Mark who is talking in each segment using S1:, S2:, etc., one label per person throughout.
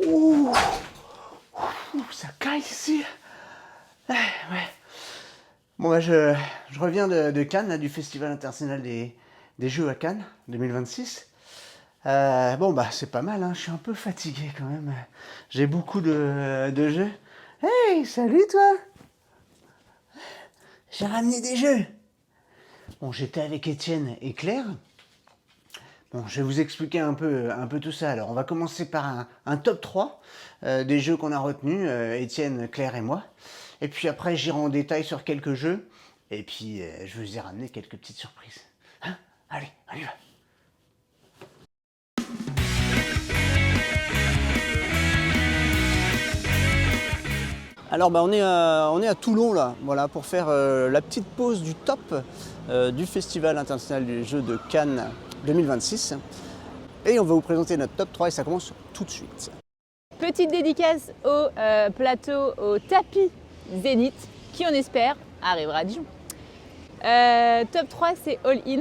S1: Ouh, ça caille ici. Ouais. Bon bah je reviens de Cannes, là, du Festival international des Jeux à Cannes 2026. Bon bah c'est pas mal, hein. Je suis un peu fatigué quand même. J'ai beaucoup de jeux. Hey, salut toi. J'ai ramené des jeux. Bon, j'étais avec Étienne et Claire. Bon, je vais vous expliquer un peu tout ça. Alors, on va commencer par un top 3 des jeux qu'on a retenus, Étienne, Claire et moi. Et puis après, j'irai en détail sur quelques jeux. Et puis, je vous ai ramené quelques petites surprises. Hein? Allez, on y va. Alors on est à Toulon là, voilà, pour faire la petite pause du top du Festival international du jeu de Cannes 2026. Et on va vous présenter notre top 3 et ça commence tout de suite.
S2: Petite dédicace au plateau, au tapis Zénith, qui on espère arrivera à Dijon. Top 3 c'est All In.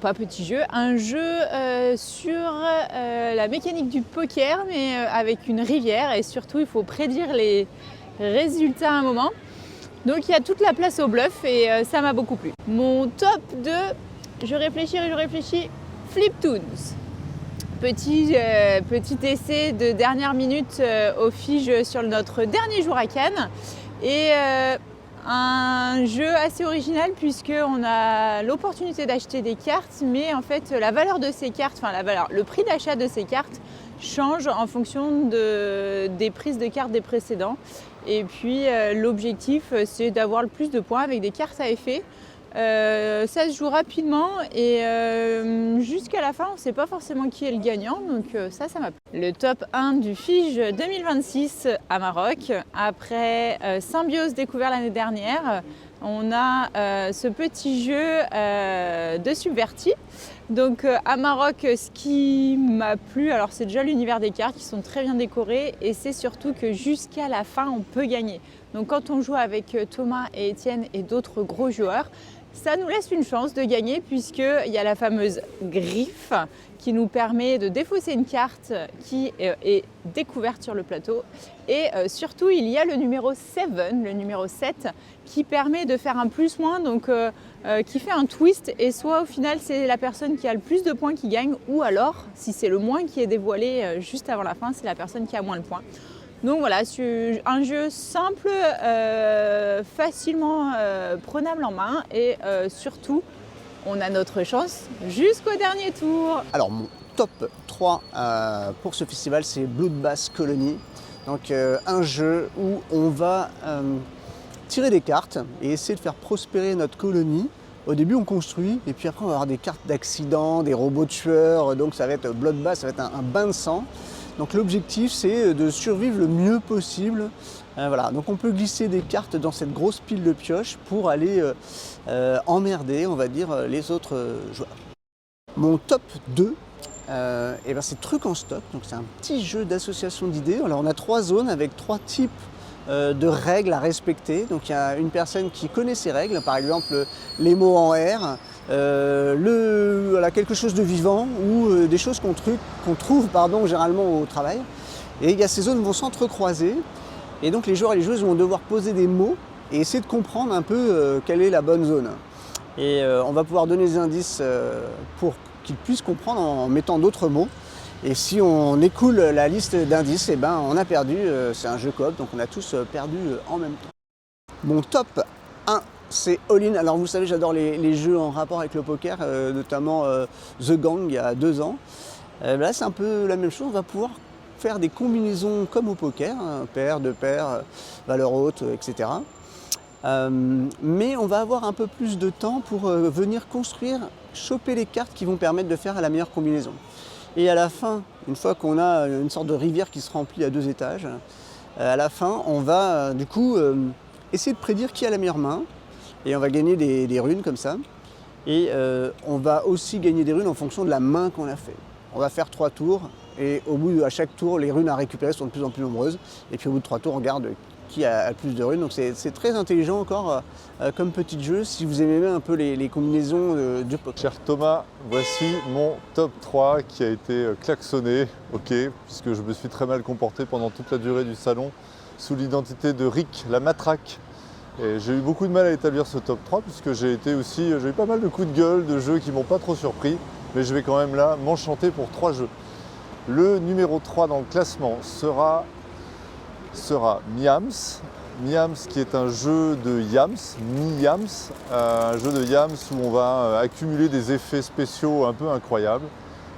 S2: Pas petit jeu, un jeu sur la mécanique du poker mais avec une rivière et surtout il faut prédire les résultats à un moment. Donc il y a toute la place au bluff et ça m'a beaucoup plu. Mon top 2, je réfléchis, Fliptoons. Petit essai de dernière minute au Fige sur notre dernier jour à Cannes. Et un jeu assez original puisqu'on a l'opportunité d'acheter des cartes, mais en fait la valeur de ces cartes, le prix d'achat de ces cartes change en fonction des prises de cartes des précédents. Et puis l'objectif c'est d'avoir le plus de points avec des cartes à effet. Ça se joue rapidement et jusqu'à la fin on ne sait pas forcément qui est le gagnant, donc ça m'a plu. Le top 1 du Fige 2026 à Maroc, après Symbiose découvert l'année dernière, on a ce petit jeu de Subverti. Donc à Maroc, ce qui m'a plu, alors c'est déjà l'univers des cartes qui sont très bien décorées et c'est surtout que jusqu'à la fin on peut gagner. Donc quand on joue avec Thomas et Étienne et d'autres gros joueurs, ça nous laisse une chance de gagner puisqu'il y a la fameuse griffe qui nous permet de défausser une carte qui est découverte sur le plateau. Et surtout, il y a le numéro 7, qui permet de faire un plus-moins, donc qui fait un twist. Et soit au final, c'est la personne qui a le plus de points qui gagne, ou alors, si c'est le moins qui est dévoilé juste avant la fin, c'est la personne qui a moins de points. Donc voilà, c'est un jeu simple, facilement prenable en main et surtout, on a notre chance jusqu'au dernier tour.
S1: Alors mon top 3 pour ce festival, c'est Bloodbath Colony. Donc un jeu où on va tirer des cartes et essayer de faire prospérer notre colonie. Au début on construit et puis après on va avoir des cartes d'accidents, des robots tueurs, donc ça va être Bloodbath, ça va être un bain de sang. Donc l'objectif c'est de survivre le mieux possible. Voilà. Donc on peut glisser des cartes dans cette grosse pile de pioches pour aller emmerder, on va dire, les autres joueurs. Mon top 2, c'est Truc en stock. Donc c'est un petit jeu d'association d'idées. Alors on a 3 zones avec 3 types de règles à respecter. Donc il y a une personne qui connaît ces règles, par exemple les mots en R, quelque chose de vivant ou des choses qu'on trouve généralement au travail. Et il y a ces zones qui vont s'entrecroiser. Et donc les joueurs et les joueuses vont devoir poser des mots et essayer de comprendre un peu quelle est la bonne zone. Et on va pouvoir donner des indices pour qu'ils puissent comprendre en mettant d'autres mots. Et si on écoule la liste d'indices, on a perdu. C'est un jeu coop, donc on a tous perdu en même temps. Mon top 1, c'est All In. Alors vous savez, j'adore les jeux en rapport avec le poker, notamment The Gang il y a 2 ans. Là, c'est un peu la même chose. On va pouvoir faire des combinaisons comme au poker, paire, deux paires, valeur haute, etc. Mais on va avoir un peu plus de temps pour venir construire, choper les cartes qui vont permettre de faire la meilleure combinaison. Et à la fin, une fois qu'on a une sorte de rivière qui se remplit à 2 étages, à la fin, on va essayer de prédire qui a la meilleure main. Et on va gagner des runes comme ça. Et on va aussi gagner des runes en fonction de la main qu'on a fait. On va faire 3 tours et à chaque tour, les runes à récupérer sont de plus en plus nombreuses. Et puis au bout de 3 tours, on regarde qui a le plus de runes. Donc c'est très intelligent encore comme petit jeu si vous aimez un peu les combinaisons du poker.
S3: Cher Thomas, voici mon top 3 qui a été klaxonné, ok, puisque je me suis très mal comporté pendant toute la durée du salon sous l'identité de Rick, la matraque. Et j'ai eu beaucoup de mal à établir ce top 3 puisque j'ai eu pas mal de coups de gueule, de jeux qui m'ont pas trop surpris, mais je vais quand même là m'enchanter pour 3 jeux. Le numéro 3 dans le classement sera Miams. Miams qui est un jeu de Yams, Mi-Yams, un jeu de Yams où on va accumuler des effets spéciaux un peu incroyables.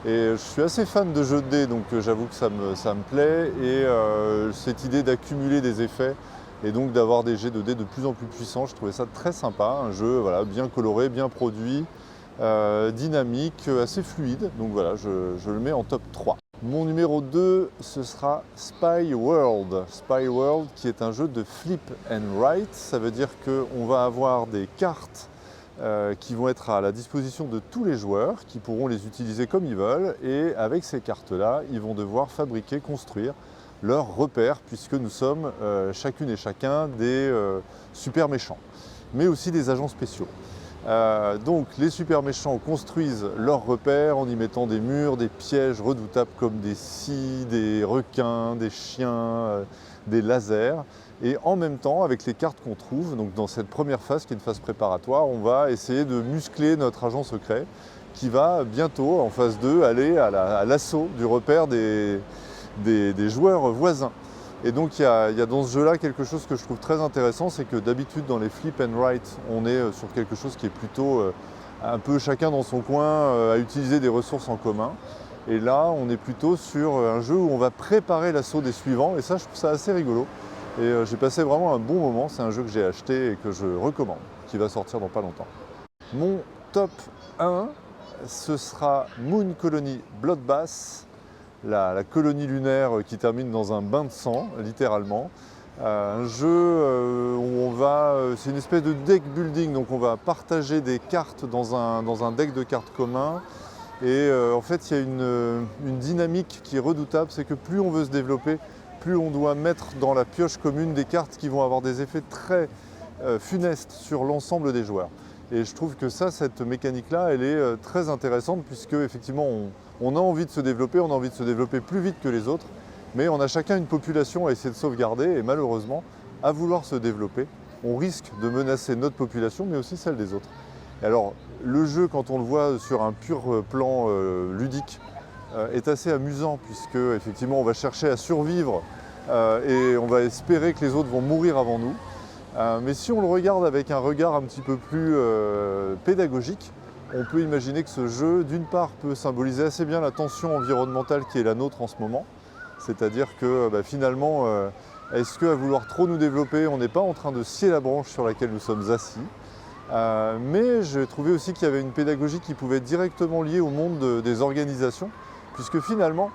S3: Et je suis assez fan de jeux de dés, donc j'avoue que ça me plaît. Et cette idée d'accumuler des effets et donc d'avoir des jets de dés de plus en plus puissants, je trouvais ça très sympa. Un jeu voilà, bien coloré, bien produit, dynamique, assez fluide. Donc voilà, je le mets en top 3. Mon numéro 2, ce sera Spy World. Spy World qui est un jeu de flip and write. Ça veut dire qu'on va avoir des cartes qui vont être à la disposition de tous les joueurs, qui pourront les utiliser comme ils veulent. Et avec ces cartes-là, ils vont devoir fabriquer, construire leurs repères, puisque nous sommes chacune et chacun des super méchants, mais aussi des agents spéciaux. Donc les super méchants construisent leurs repères en y mettant des murs, des pièges redoutables comme des scies, des requins, des chiens, des lasers. Et en même temps, avec les cartes qu'on trouve, donc dans cette première phase qui est une phase préparatoire, on va essayer de muscler notre agent secret qui va bientôt, en phase 2, aller à l'assaut du repère des joueurs voisins. Et donc il y a dans ce jeu-là quelque chose que je trouve très intéressant, c'est que d'habitude dans les flip and write, on est sur quelque chose qui est plutôt un peu chacun dans son coin à utiliser des ressources en commun. Et là, on est plutôt sur un jeu où on va préparer l'assaut des suivants, et ça, je trouve ça assez rigolo. Et j'ai passé vraiment un bon moment, c'est un jeu que j'ai acheté et que je recommande, qui va sortir dans pas longtemps. Mon top 1, ce sera Moon Colony Bloodbath, la colonie lunaire qui termine dans un bain de sang, littéralement. Un jeu où c'est une espèce de deck building, donc on va partager des cartes dans un deck de cartes commun. Et en fait, il y a une dynamique qui est redoutable, c'est que plus on veut se développer, plus on doit mettre dans la pioche commune des cartes qui vont avoir des effets très funestes sur l'ensemble des joueurs. Et je trouve que cette mécanique-là, elle est très intéressante puisque effectivement, on a envie de se développer, on a envie de se développer plus vite que les autres, mais on a chacun une population à essayer de sauvegarder et malheureusement, à vouloir se développer, on risque de menacer notre population, mais aussi celle des autres. Et alors, le jeu, quand on le voit sur un pur plan ludique, est assez amusant puisque effectivement, on va chercher à survivre et on va espérer que les autres vont mourir avant nous. Mais si on le regarde avec un regard un petit peu plus pédagogique, on peut imaginer que ce jeu, d'une part, peut symboliser assez bien la tension environnementale qui est la nôtre en ce moment. C'est-à-dire que finalement, est-ce qu'à vouloir trop nous développer, on n'est pas en train de scier la branche sur laquelle nous sommes assis? Mais j'ai trouvé aussi qu'il y avait une pédagogie qui pouvait être directement liée au monde des organisations, puisque finalement,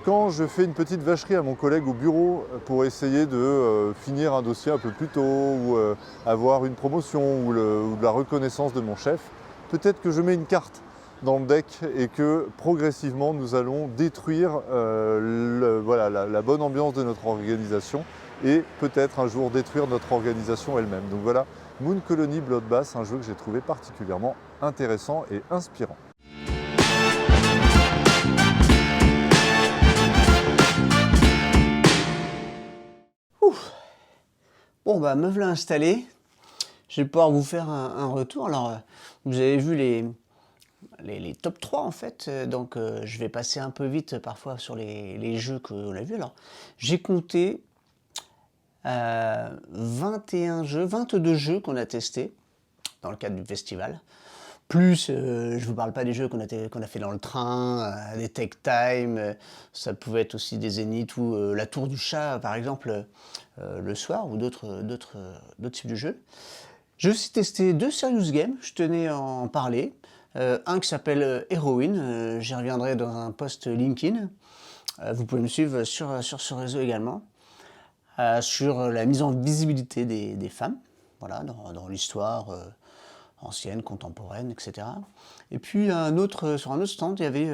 S3: quand je fais une petite vacherie à mon collègue au bureau pour essayer de finir un dossier un peu plus tôt ou avoir une promotion ou de la reconnaissance de mon chef, peut-être que je mets une carte dans le deck et que progressivement nous allons détruire la bonne ambiance de notre organisation et peut-être un jour détruire notre organisation elle-même. Donc voilà, Moon Colony Bloodbath, un jeu que j'ai trouvé particulièrement intéressant et inspirant.
S1: Bon bah me voilà installé, je vais pouvoir vous faire un retour. Alors vous avez vu les top 3 en fait, donc je vais passer un peu vite parfois sur les jeux qu'on a vus. Alors j'ai compté 21 jeux, 22 jeux qu'on a testés dans le cadre du festival. Plus, je ne vous parle pas des jeux qu'on a fait dans le train, des Tech Time, ça pouvait être aussi des Zénith ou la Tour du Chat par exemple le soir ou d'autres types de jeux. J'ai aussi testé 2 serious games, je tenais à en parler. Un qui s'appelle Heroine, j'y reviendrai dans un post LinkedIn. Vous pouvez me suivre sur ce réseau également. Sur la mise en visibilité des femmes, voilà, dans l'histoire ancienne, contemporaine, etc. Et puis sur un autre stand, il y avait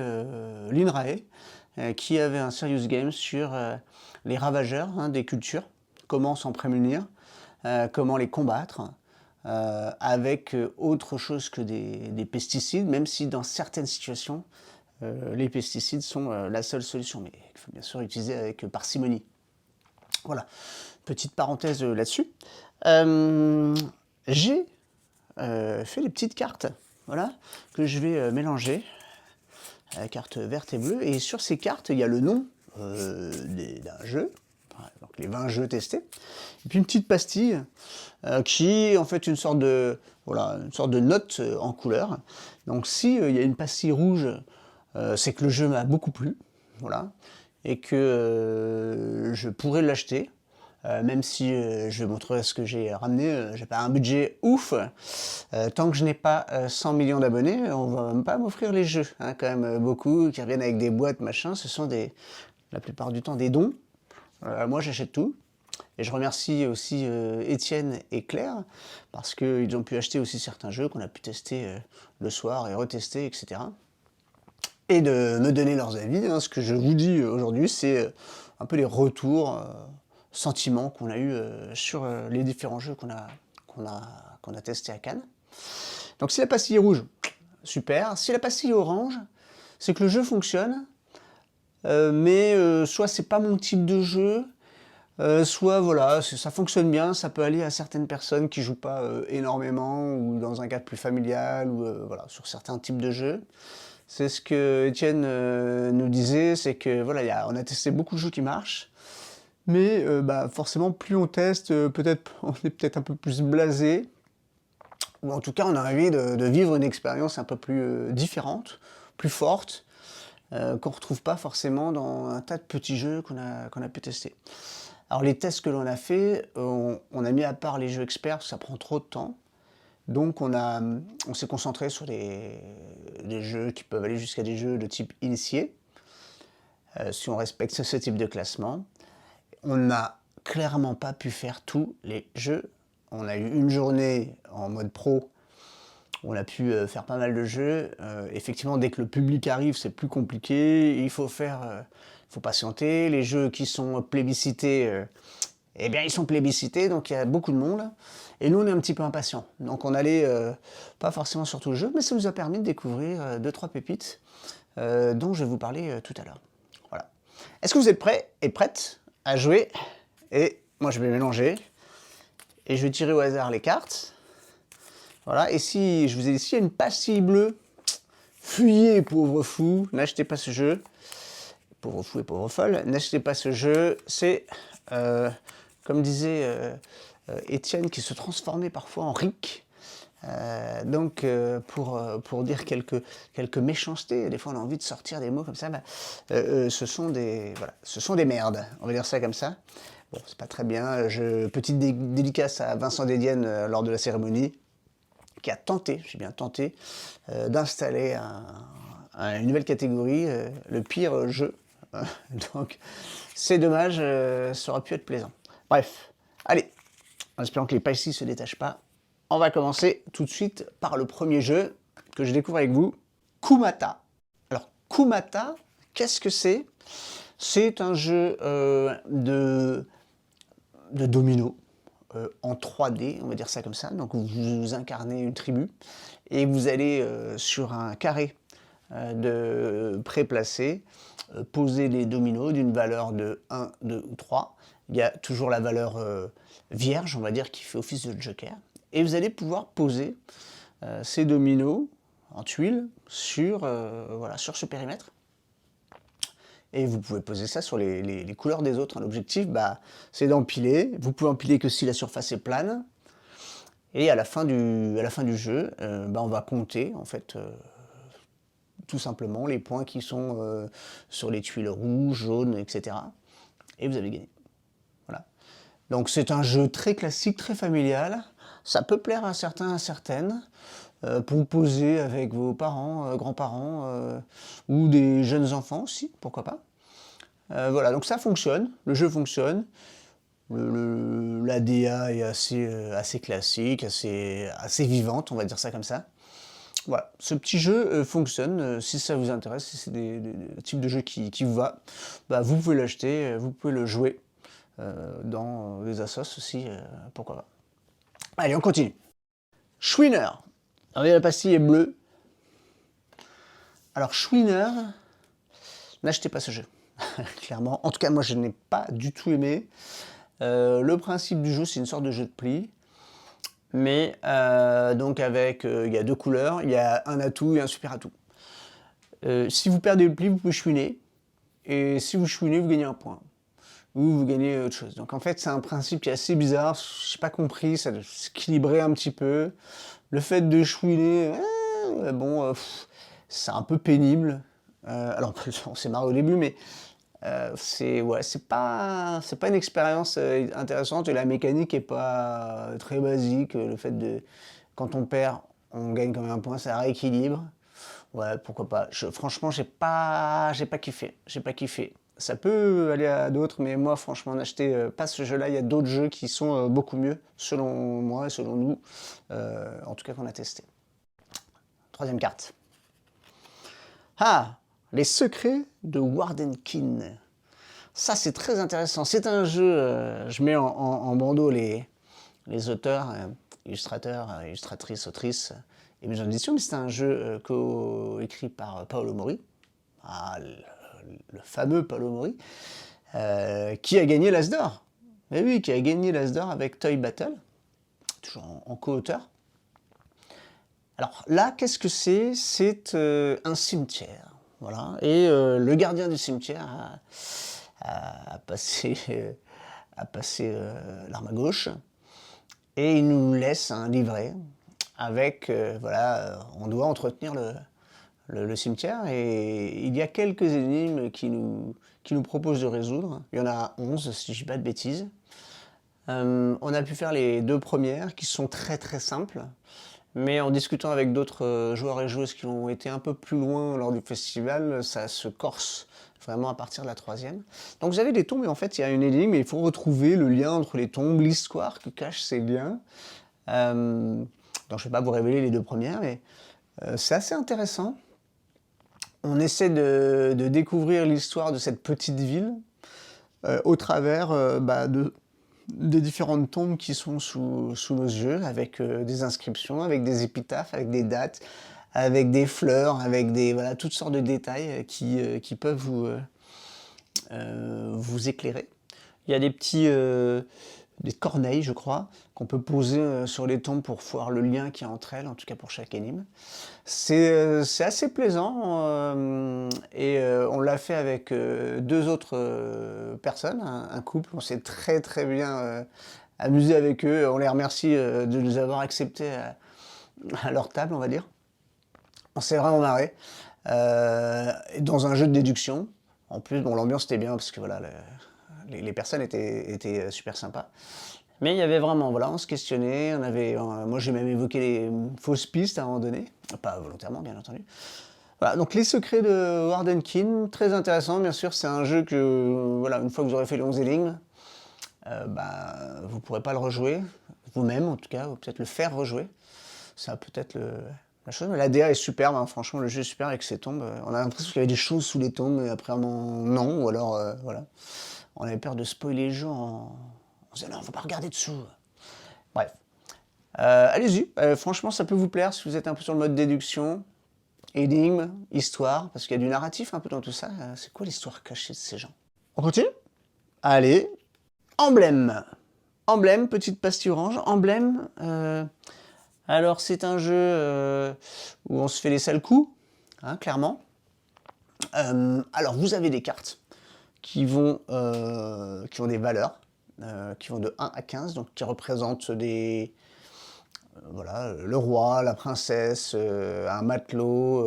S1: l'INRAE qui avait un serious game sur les ravageurs des cultures, comment s'en prémunir, comment les combattre, avec autre chose que des pesticides, même si dans certaines situations, les pesticides sont la seule solution, mais il faut bien sûr utiliser avec parcimonie. Voilà, petite parenthèse là-dessus. J'ai fait des petites cartes, voilà, que je vais mélanger, carte verte et bleue, et sur ces cartes, il y a le nom d'un jeu, donc les 20 jeux testés, et puis une petite pastille qui est en fait une sorte de, voilà, une sorte de note en couleur. Donc si il y a une pastille rouge, c'est que le jeu m'a beaucoup plu, voilà, et que je pourrais l'acheter. Même si je vais montrer ce que j'ai ramené, j'ai pas un budget ouf, tant que je n'ai pas 100 millions d'abonnés, on va même pas m'offrir les jeux, hein, quand même beaucoup qui reviennent avec des boîtes machin, ce sont la plupart du temps des dons. Moi j'achète tout, et je remercie aussi Étienne et Claire, parce qu'ils ont pu acheter aussi certains jeux qu'on a pu tester le soir et retester, etc. Et de me donner leurs avis, hein. Ce que je vous dis aujourd'hui, c'est un peu les retours, sentiments qu'on a eu sur les différents jeux qu'on a testés à Cannes. Donc si la pastille est rouge, super. Si la pastille est orange, c'est que le jeu fonctionne, mais soit c'est pas mon type de jeu, soit voilà, ça fonctionne bien, ça peut aller à certaines personnes qui jouent pas énormément, ou dans un cadre plus familial, ou voilà, sur certains types de jeux. C'est ce que Étienne nous disait, c'est que voilà, on a testé beaucoup de jeux qui marchent, mais forcément plus on teste, on est peut-être un peu plus blasé, ou en tout cas on a envie de vivre une expérience un peu plus différente, plus forte, qu'on ne retrouve pas forcément dans un tas de petits jeux qu'on a pu tester. Alors les tests que l'on a fait, on a mis à part les jeux experts, ça prend trop de temps. Donc on s'est concentré sur des jeux qui peuvent aller jusqu'à des jeux de type initié, si on respecte ce type de classement. On n'a clairement pas pu faire tous les jeux. On a eu une journée en mode pro, on a pu faire pas mal de jeux. Effectivement, dès que le public arrive, c'est plus compliqué. Il faut patienter. Les jeux qui sont plébiscités, eh bien ils sont plébiscités, donc il y a beaucoup de monde. Et nous, on est un petit peu impatients. Donc on allait pas forcément sur tout le jeu, mais ça nous a permis de découvrir 2-3 pépites dont je vais vous parler tout à l'heure. Voilà. Est-ce que vous êtes prêts et prêtes à jouer? Et moi, je vais mélanger. Et je vais tirer au hasard les cartes. Voilà. Et si je vous ai dit, s'il y a une pastille bleue, fuyez, pauvre fou, n'achetez pas ce jeu. Pauvre fou et pauvre folle, n'achetez pas ce jeu. C'est, comme disait Étienne, qui se transformait parfois en Rick. Donc pour dire quelques méchancetés, des fois on a envie de sortir des mots comme ça, ce sont des merdes, on va dire ça comme ça. Bon, c'est pas très bien. Petite dédicace à Vincent Dédienne lors de la cérémonie, qui a tenté, j'ai bien tenté, d'installer une nouvelle catégorie, le pire jeu. Donc c'est dommage, ça aurait pu être plaisant. Bref, allez, en espérant que les pastilles ne se détachent pas, on va commencer tout de suite par le premier jeu que je découvre avec vous, Kumata. Alors Kumata, qu'est-ce que c'est? C'est un jeu de dominos en 3D, on va dire ça comme ça. Donc vous incarnez une tribu et vous allez sur un carré de préplacé poser des dominos d'une valeur de 1, 2 ou 3. Il y a toujours la valeur vierge, on va dire, qui fait office de joker. Et vous allez pouvoir poser ces dominos en tuiles sur ce périmètre. Et vous pouvez poser ça sur les couleurs des autres. L'objectif, c'est d'empiler. Vous pouvez empiler que si la surface est plane. Et à la fin du jeu, on va compter, en fait, tout simplement les points qui sont sur les tuiles rouges, jaunes, etc. Et vous avez gagné. Voilà. Donc c'est un jeu très classique, très familial. Ça peut plaire à certains, à certaines, pour vous poser avec vos parents, grands-parents, ou des jeunes enfants aussi, pourquoi pas. Voilà, donc ça fonctionne, le jeu fonctionne. L'ADA est assez classique, assez vivante, on va dire ça comme ça. Voilà, ce petit jeu fonctionne. Si ça vous intéresse, si c'est des types de jeux qui vous va, vous pouvez l'acheter, vous pouvez le jouer. dans des assos aussi, pourquoi pas. Allez, on continue. Schwinner. Alors, la pastille est bleue. Alors, Schwinner, n'achetez pas ce jeu, clairement. En tout cas, moi, je n'ai pas du tout aimé. Le principe du jeu, c'est une sorte de jeu de pli. Mais donc avec, il y a 2 couleurs, il y a un atout et un super atout. Si vous perdez le pli, vous pouvez chouiner. Et si vous chouinez, vous gagnez un point. Ou vous gagnez autre chose. Donc en fait, c'est un principe qui est assez bizarre. Je n'ai pas compris, ça doit s'équilibrer un petit peu. Le fait de chouiner, bon, c'est un peu pénible. Alors, on s'est marré au début, mais c'est pas une expérience intéressante et la mécanique est pas très basique. Le fait de, quand on perd, on gagne quand même un point, ça rééquilibre. Ouais, pourquoi pas. Franchement, j'ai pas kiffé. J'ai pas kiffé. Ça peut aller à d'autres, mais moi, franchement, n'achetez pas ce jeu-là. Il y a d'autres jeux qui sont beaucoup mieux, selon moi et selon nous, en tout cas qu'on a testé. 3e carte. Ah, les secrets de Wardenkin. Ça, c'est très intéressant. C'est un jeu, je mets en bandeau les auteurs, illustrateurs, illustratrices, autrices et maisons d'édition, mais c'est un jeu écrit par Paolo Mori, le fameux Paolo Mori, qui a gagné l'As d'Or. Mais oui, qui a gagné l'As d'Or avec Toy Battle, toujours en co-auteur. Alors là, qu'est-ce que c'est? C'est un cimetière. Voilà. Et le gardien du cimetière a passé, l'arme à gauche et il nous laisse un livret avec, voilà, on doit entretenir le cimetière et il y a quelques énigmes qui nous proposent de résoudre. Il y en a 11, si je ne dis pas de bêtises. On a pu faire les 2 premières qui sont très très simples. Mais en discutant avec d'autres joueurs et joueuses qui ont été un peu plus loin lors du festival, ça se corse vraiment à partir de la 3e. Donc vous avez des tombes et en fait il y a une énigme et il faut retrouver le lien entre les tombes, l'histoire qui cache ces liens. Donc je ne vais pas vous révéler les 2 premières, mais c'est assez intéressant. On essaie de découvrir l'histoire de cette petite ville au travers des différentes tombes qui sont sous nos yeux, avec des inscriptions, avec des épitaphes, avec des dates, avec des fleurs, avec voilà, toutes sortes de détails qui peuvent vous éclairer. Il y a des corneilles, je crois, qu'on peut poser sur les tombes pour voir le lien qu'il y a entre elles, en tout cas pour chaque énigme. C'est assez plaisant et on l'a fait avec 2 autres personnes, un couple. On s'est très très bien amusé avec eux. On les remercie de nous avoir acceptés à leur table, on va dire. On s'est vraiment marré dans un jeu de déduction. En plus, bon, l'ambiance était bien parce que voilà, les personnes étaient super sympas. Mais il y avait vraiment, voilà, on se questionnait, moi j'ai même évoqué les fausses pistes à un moment donné, pas volontairement bien entendu. Voilà, donc les secrets de Wardenkin, très intéressant, bien sûr, c'est un jeu que, voilà, une fois que vous aurez fait les 11 énigmes, vous ne pourrez pas le rejouer, vous-même en tout cas, ou peut-être le faire rejouer, ça peut-être la chose, mais la DA est superbe, hein, franchement le jeu est super avec ses tombes, on a l'impression qu'il y avait des choses sous les tombes, mais après non, ou alors, voilà, on avait peur de spoiler les jeux on disait non, faut pas regarder dessous. Bref. Allez-y, franchement ça peut vous plaire si vous êtes un peu sur le mode déduction, énigme, histoire, parce qu'il y a du narratif un peu dans tout ça. C'est quoi l'histoire cachée de ces gens? On continue? Allez, Emblème. Emblème, petite pastille orange. Emblème, alors c'est un jeu où on se fait les sales coups, hein, clairement. Alors vous avez des cartes qui ont des valeurs, qui vont de 1 à 15, donc qui représentent voilà, le roi, la princesse, un matelot,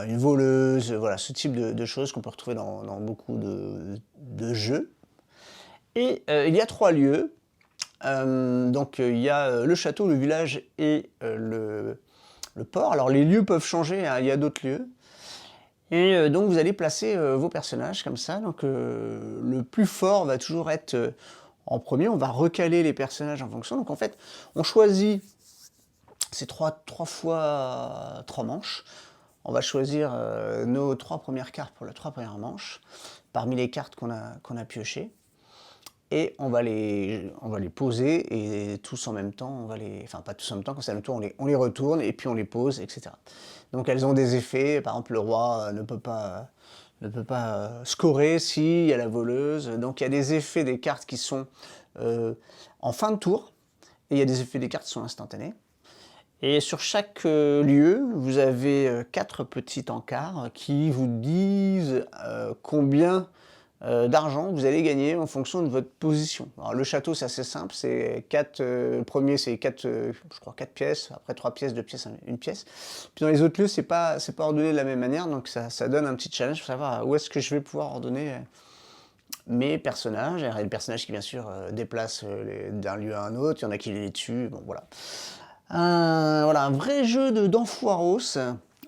S1: une voleuse, voilà, ce type de choses qu'on peut retrouver dans beaucoup de jeux. Et il y a 3 lieux, donc il y a le château, le village et le port. Alors les lieux peuvent changer, hein, il y a d'autres lieux. Et donc vous allez placer vos personnages comme ça, donc le plus fort va toujours être en premier, on va recaler les personnages en fonction, donc en fait on choisit ces 3 fois 3 manches, on va choisir nos 3 premières cartes pour les 3 premières manches, parmi les cartes qu'on a piochées, et on va les poser et tous en même temps, enfin pas tous en même temps, quand c'est à notre tour, on les retourne et puis on les pose, etc. Donc elles ont des effets, par exemple le roi ne peut pas scorer s'il y a la voleuse, donc il y a des effets des cartes qui sont en fin de tour, et il y a des effets des cartes qui sont instantanés. Et sur chaque lieu, vous avez 4 petits encarts qui vous disent combien d'argent vous allez gagner en fonction de votre position. Alors le château, c'est assez simple, c'est 4, le premier c'est 4, je crois 4 pièces, après 3 pièces, 2 pièces, 1 pièce. Puis dans les autres lieux, c'est pas ordonné de la même manière, donc ça donne un petit challenge pour savoir où est-ce que je vais pouvoir ordonner mes personnages. Il y a des personnages qui bien sûr déplacent d'un lieu à un autre, il y en a qui les tuent, bon voilà. Voilà, un vrai jeu d'enfoiros,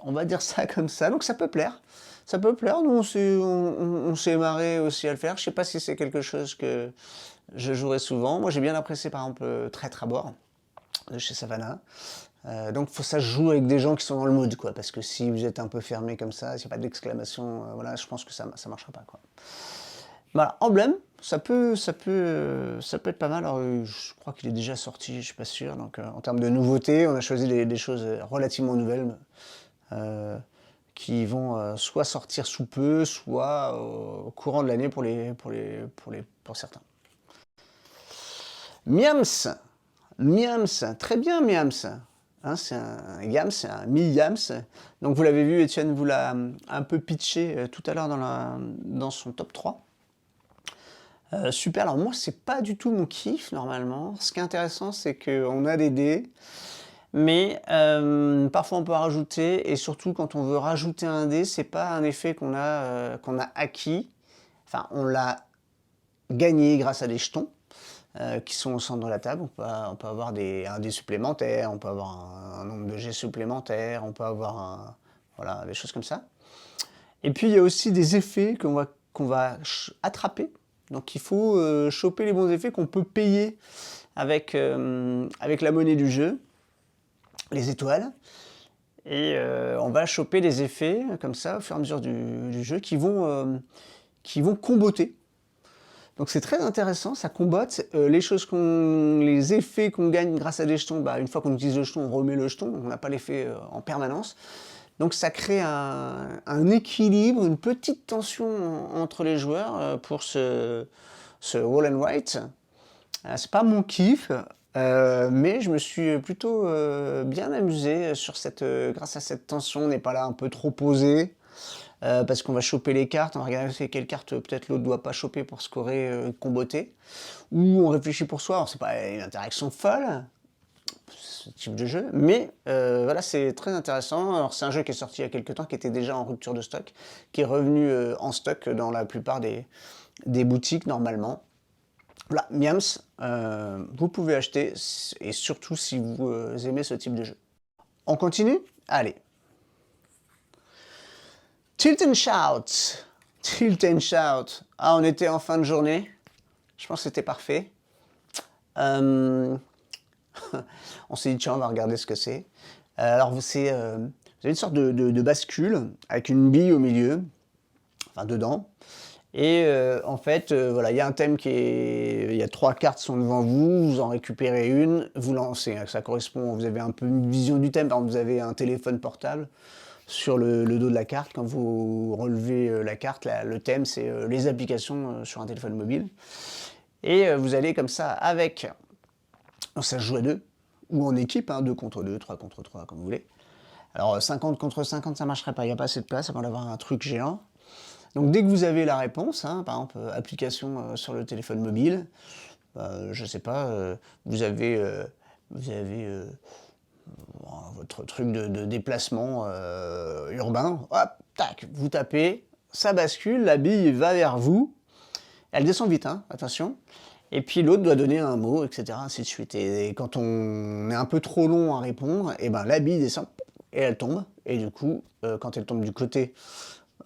S1: on va dire ça comme ça, donc ça peut plaire. Ça peut plaire, nous on s'est marré aussi à le faire. Je sais pas si c'est quelque chose que je jouerai souvent. Moi j'ai bien apprécié par exemple Traître à bord de chez Savannah. Donc ça se joue avec des gens qui sont dans le mood, quoi, parce que si vous êtes un peu fermé comme ça, s'il n'y a pas d'exclamation, voilà, je pense que ça marchera pas, quoi. Voilà, Emblème, ça peut être pas mal. Alors, je crois qu'il est déjà sorti, je suis pas sûr. Donc en termes de nouveautés, on a choisi des choses relativement nouvelles qui vont soit sortir sous peu, soit au courant de l'année pour certains. Miams, très bien Miams. Hein, c'est un Yams, c'est un mi-Yams. Donc vous l'avez vu, Étienne vous l'a un peu pitché tout à l'heure dans son top 3. Super, alors moi c'est pas du tout mon kiff normalement. Ce qui est intéressant c'est qu'on a des dés, mais parfois on peut rajouter, et surtout quand on veut rajouter un dé, c'est pas un effet qu'on a acquis, enfin on l'a gagné grâce à des jetons qui sont au centre de la table. On peut avoir un dé supplémentaire, on peut avoir un nombre de jets supplémentaires, on peut avoir voilà, des choses comme ça. Et puis il y a aussi des effets qu'on va attraper. Donc il faut choper les bons effets qu'on peut payer avec la monnaie du jeu, les étoiles. Et on va choper des effets comme ça au fur et à mesure du jeu qui vont comboter. Donc c'est très intéressant, ça combote. Les effets qu'on gagne grâce à des jetons, une fois qu'on utilise le jeton, on remet le jeton, donc on n'a pas l'effet en permanence. Donc ça crée un équilibre, une petite tension entre les joueurs pour ce Wall and White. C'est pas mon kiff, mais je me suis plutôt bien amusé grâce à cette tension. On n'est pas là un peu trop posé, parce qu'on va choper les cartes, on va regarder quelle carte peut-être l'autre doit pas choper pour scorer, comboter. Ou on réfléchit pour soi, alors c'est pas une interaction folle, ce type de jeu, mais voilà, c'est très intéressant. Alors c'est un jeu qui est sorti il y a quelques temps, qui était déjà en rupture de stock, qui est revenu en stock dans la plupart des boutiques normalement. Voilà, Miams, vous pouvez acheter, et surtout si vous aimez ce type de jeu. On continue? Allez. Tilt and Shout. Tilt and Shout. Ah, on était en fin de journée. Je pense que c'était parfait. On s'est dit, tiens, on va regarder ce que c'est. Alors, vous avez une sorte de bascule avec une bille au milieu, enfin dedans. Et en fait, voilà, il y a un thème il y a 3 cartes sont devant vous, vous en récupérez une, vous lancez. Ça correspond, vous avez un peu une vision du thème. Par exemple, vous avez un téléphone portable sur le dos de la carte. Quand vous relevez la carte, le thème, c'est les applications sur un téléphone mobile. Et vous allez comme ça avec... Donc ça se joue à 2, ou en équipe, 2 contre 2, 3 contre 3, comme vous voulez. Alors 50 contre 50, ça ne marcherait pas, il n'y a pas assez de place avant d'avoir un truc géant. Donc dès que vous avez la réponse, par exemple application sur le téléphone mobile, je sais pas, vous avez votre truc de déplacement urbain, hop, tac, vous tapez, ça bascule, la bille va vers vous, elle descend vite, attention, et puis l'autre doit donner un mot, etc., ainsi de suite. Et quand on est un peu trop long à répondre, et la bille descend, et elle tombe, et du coup, quand elle tombe du côté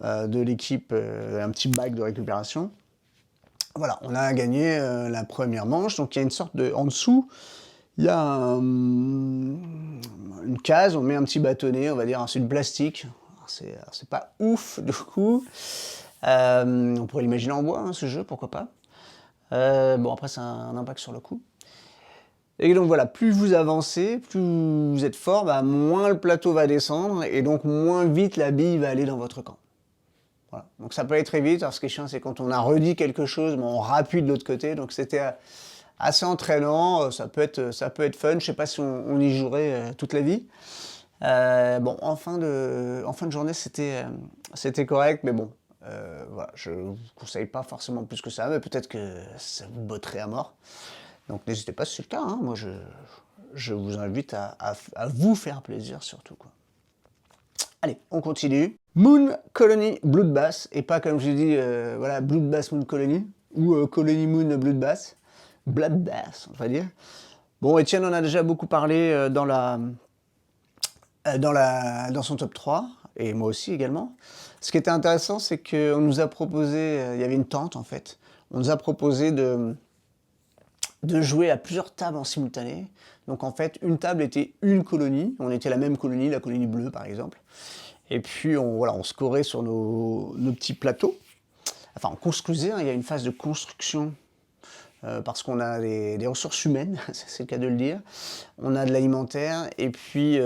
S1: de l'équipe, un petit bac de récupération, voilà, on a gagné la première manche. Donc il y a une sorte de... En dessous, il y a une case, on met un petit bâtonnet, on va dire, c'est du plastique. C'est pas ouf, du coup. On pourrait l'imaginer en bois, ce jeu, pourquoi pas. Bon, après, ça a un impact sur le coût. Et donc voilà, plus vous avancez, plus vous êtes fort, bah, moins le plateau va descendre et donc moins vite la bille va aller dans votre camp. Voilà. Donc ça peut aller très vite. Alors ce qui est chiant, c'est quand on a redit quelque chose, mais on rappuie de l'autre côté. Donc c'était assez entraînant, ça peut être fun. Je ne sais pas si on y jouerait toute la vie. Bon, en fin de journée, c'était correct, mais bon, voilà, je ne vous conseille pas forcément plus que ça, mais peut-être que ça vous botterait à mort. Donc n'hésitez pas si c'est le cas, hein. Moi je vous invite à vous faire plaisir surtout, quoi. Allez, on continue. Moon Colony Bloodbath, et pas comme j'ai dit, voilà, Bloodbath Moon Colony, ou Colony Moon Bloodbath, on va dire. Bon, Étienne en a déjà beaucoup parlé dans son top 3, et moi aussi également. Ce qui était intéressant, c'est qu'on nous a proposé, il y avait une tente en fait, on nous a proposé de jouer à plusieurs tables en simultané. Donc en fait, une table était une colonie, on était la même colonie, la colonie bleue par exemple. Et puis on scorait sur nos petits plateaux. Enfin, on construisait, hein, il y a une phase de construction parce qu'on a des ressources humaines, c'est le cas de le dire. On a de l'alimentaire et puis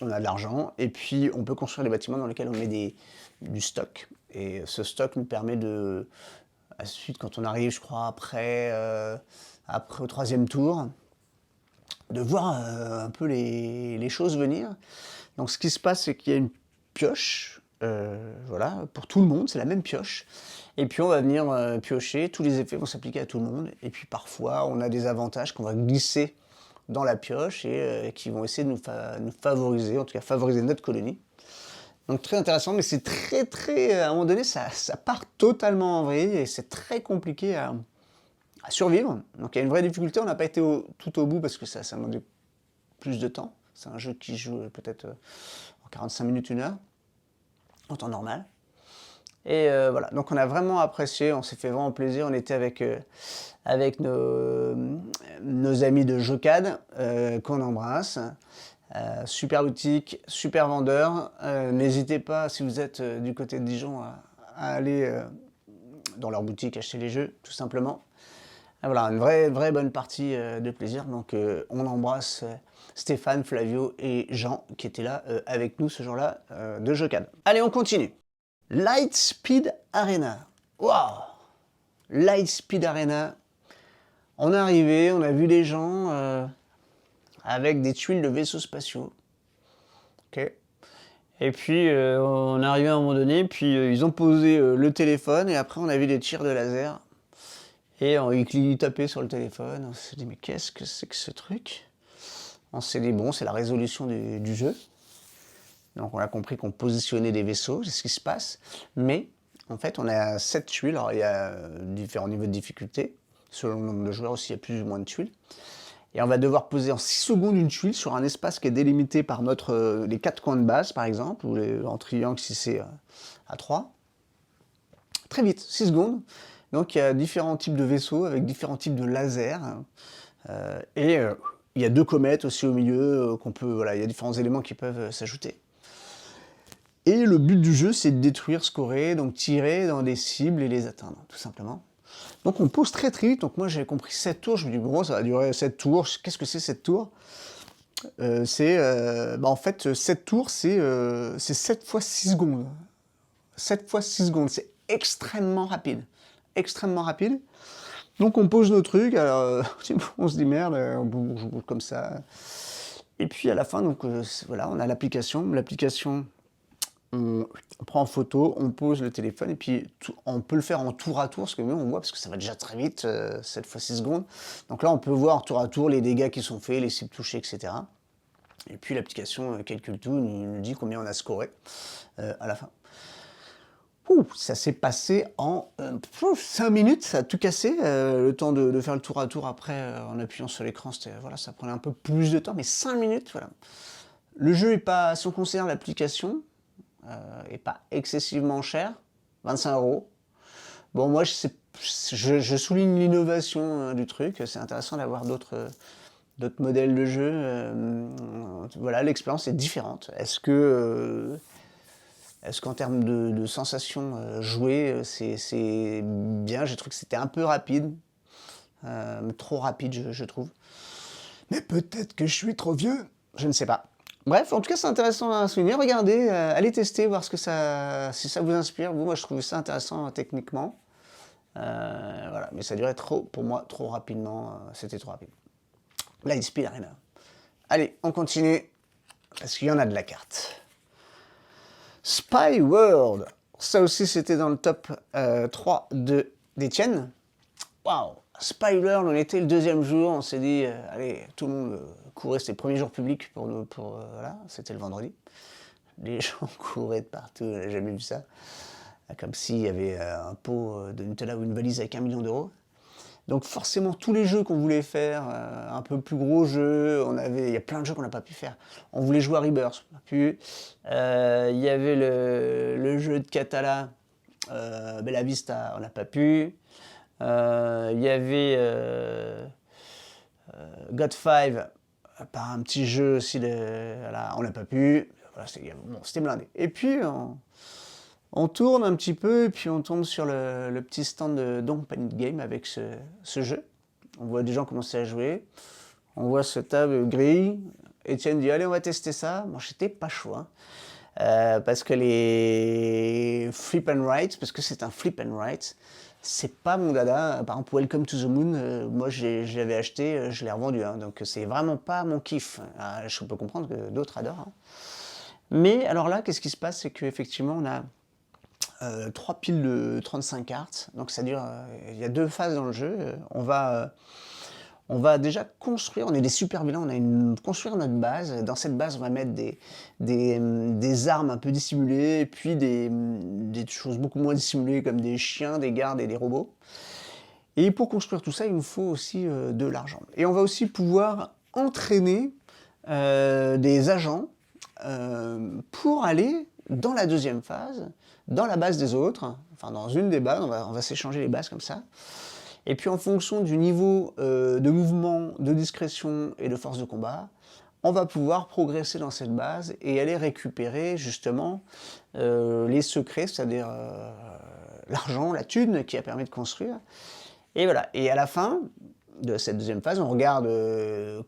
S1: on a de l'argent. Et puis on peut construire des bâtiments dans lesquels on met du stock. Et ce stock nous permet de... Ensuite, quand on arrive, je crois, après au 3e tour, de voir un peu les choses venir. Donc ce qui se passe, c'est qu'il y a une pioche, voilà, pour tout le monde, c'est la même pioche. Et puis on va venir piocher, tous les effets vont s'appliquer à tout le monde. Et puis parfois, on a des avantages qu'on va glisser dans la pioche et qui vont essayer de nous favoriser, en tout cas favoriser notre colonie. Donc très intéressant, mais c'est très, à un moment donné, ça part totalement en vrille et c'est très compliqué à survivre. Donc il y a une vraie difficulté, on n'a pas été tout au bout parce que ça demandait plus de temps. C'est un jeu qui joue peut-être en 45 minutes, 1 heure, en temps normal. Et voilà, donc on a vraiment apprécié, on s'est fait vraiment plaisir, on était avec nos amis de Jocad, qu'on embrasse. Super boutique, super vendeur. N'hésitez pas, si vous êtes du côté de Dijon, à aller dans leur boutique acheter les jeux, tout simplement. Et voilà, une vraie bonne partie de plaisir. Donc on embrasse Stéphane, Flavio et Jean qui étaient là avec nous ce jour-là de Jocad. Allez, on continue. Lightspeed Arena. Waouh! Lightspeed Arena. On est arrivé, on a vu les gens avec des tuiles de vaisseaux spatiaux. Ok. Et puis on est arrivé à un moment donné, puis ils ont posé le téléphone et après on a vu des tirs de laser. Et ils tapaient sur le téléphone. On s'est dit mais qu'est-ce que c'est que ce truc? On s'est dit bon, c'est la résolution du jeu. Donc on a compris qu'on positionnait des vaisseaux, c'est ce qui se passe. Mais en fait on a 7 tuiles, alors il y a différents niveaux de difficulté. Selon le nombre de joueurs aussi, il y a plus ou moins de tuiles. Et on va devoir poser en 6 secondes une tuile sur un espace qui est délimité par les 4 coins de base, par exemple, ou en triangle si c'est à 3. Très vite, 6 secondes. Donc il y a différents types de vaisseaux avec différents types de lasers. Et il y a 2 comètes aussi au milieu, voilà, il y a différents éléments qui peuvent s'ajouter. Et le but du jeu, c'est de détruire, scorer, donc tirer dans des cibles et les atteindre, tout simplement. Donc on pose très vite, donc moi j'avais compris 7 tours, je me dis bon ça va durer 7 tours, qu'est-ce que c'est 7 tours? En fait 7 tours c'est 7 fois 6 secondes. 7 fois 6 secondes, c'est extrêmement rapide. Extrêmement rapide. Donc on pose nos trucs, alors on se dit merde, on bouge comme ça. Et puis à la fin, donc voilà, on a l'application. L'application, on prend en photo, on pose le téléphone et puis on peut le faire en tour à tour, parce que nous on voit, parce que ça va déjà très vite, 7 fois 6 secondes. Donc là on peut voir tour à tour les dégâts qui sont faits, les cibles touchées, etc. Et puis l'application calcule tout, nous dit combien on a scoré à la fin. Ça s'est passé en 5 minutes, ça a tout cassé. Le temps de faire le tour à tour après, en appuyant sur l'écran, voilà, ça prenait un peu plus de temps, mais 5 minutes, voilà. Le jeu est pas, si on considère l'application, est pas excessivement cher, 25 €. Bon, moi, je souligne l'innovation du truc, c'est intéressant d'avoir d'autres modèles de jeu. Voilà, l'expérience est différente. Est-ce qu'en termes de sensations jouées, c'est bien? J'ai trouvé que c'était un peu rapide. trop rapide, je trouve. Mais peut-être que je suis trop vieux, je ne sais pas. Bref, en tout cas, c'est intéressant à souligner. Regardez, allez tester, voir si ça vous inspire. Moi, je trouvais ça intéressant techniquement. Voilà, mais ça durait pour moi, trop rapidement. C'était trop rapide. Lightspeed Arena. Allez, on continue, parce qu'il y en a de la carte. Spy World. Ça aussi, c'était dans le top 3 d'Étienne. Waouh! Spy World, on était le 2e jour, on s'est dit, allez, tout le monde courait, c'était le premier jour public pour nous, voilà, c'était le vendredi. Les gens couraient de partout, on n'a jamais vu ça. Comme s'il y avait un pot de Nutella ou une valise avec 1 million d'euros. Donc forcément, tous les jeux qu'on voulait faire, un peu plus gros jeux, il y a plein de jeux qu'on n'a pas pu faire. On voulait jouer à Rebirth, on n'a pas pu. Il y avait le jeu de Catala, Bella Vista, on n'a pas pu. Il y avait God 5, par un petit jeu aussi, voilà, on n'a pas pu. Voilà, c'était blindé. Et puis, on tourne un petit peu, et puis on tombe sur le petit stand de Don't Panic Game avec ce jeu. On voit des gens commencer à jouer. On voit ce table gris. Étienne dit, allez, on va tester ça. Moi, j'étais pas chaud, hein. Parce que les flip and write, parce que c'est un flip and write, c'est pas mon dada. Par exemple, Welcome to the Moon, moi je l'avais acheté, je l'ai revendu, hein, donc c'est vraiment pas mon kiff. Je peux comprendre que d'autres adorent. Hein. Mais alors là, qu'est-ce qui se passe, c'est qu'effectivement on a 3 piles de 35 cartes, donc ça dure, il y a 2 phases dans le jeu. On va déjà construire, on est des super vilains, construire notre base. Dans cette base, on va mettre des armes un peu dissimulées, et puis des choses beaucoup moins dissimulées, comme des chiens, des gardes et des robots. Et pour construire tout ça, il nous faut aussi de l'argent. Et on va aussi pouvoir entraîner des agents pour aller dans la 2e phase, dans la base des autres, enfin dans une des bases, on va s'échanger les bases comme ça. Et puis en fonction du niveau de mouvement, de discrétion et de force de combat, on va pouvoir progresser dans cette base et aller récupérer justement les secrets, c'est-à-dire l'argent, la thune qui a permis de construire. Et voilà. Et à la fin de cette 2e phase, on regarde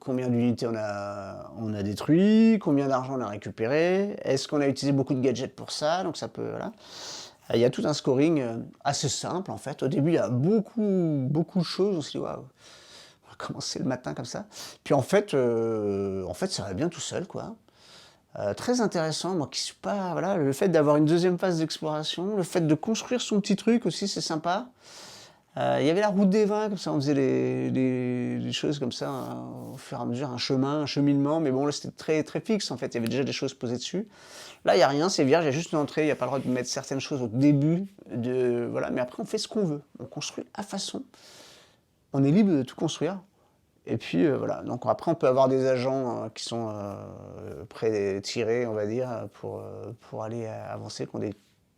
S1: combien d'unités on a détruit, combien d'argent on a récupéré, est-ce qu'on a utilisé beaucoup de gadgets pour ça, donc ça peut... Voilà. Il y a tout un scoring assez simple en fait. Au début, il y a beaucoup de choses. On s'est dit, waouh, on va commencer le matin comme ça. Puis en fait, ça va bien tout seul, quoi. Très intéressant. Moi qui suis pas, voilà, le fait d'avoir une 2e phase d'exploration, le fait de construire son petit truc aussi, c'est sympa. Il y avait la route des vins, comme ça, on faisait des choses comme ça, hein, au fur et à mesure, un chemin, un cheminement, mais bon, là, c'était très, très fixe, en fait, il y avait déjà des choses posées dessus. Là, il n'y a rien, c'est vierge, il y a juste une entrée, il n'y a pas le droit de mettre certaines choses au début, voilà, mais après, on fait ce qu'on veut, on construit à façon, on est libre de tout construire, et puis, voilà, donc après, on peut avoir des agents qui sont pré-tirés, on va dire, pour aller avancer, qui ont des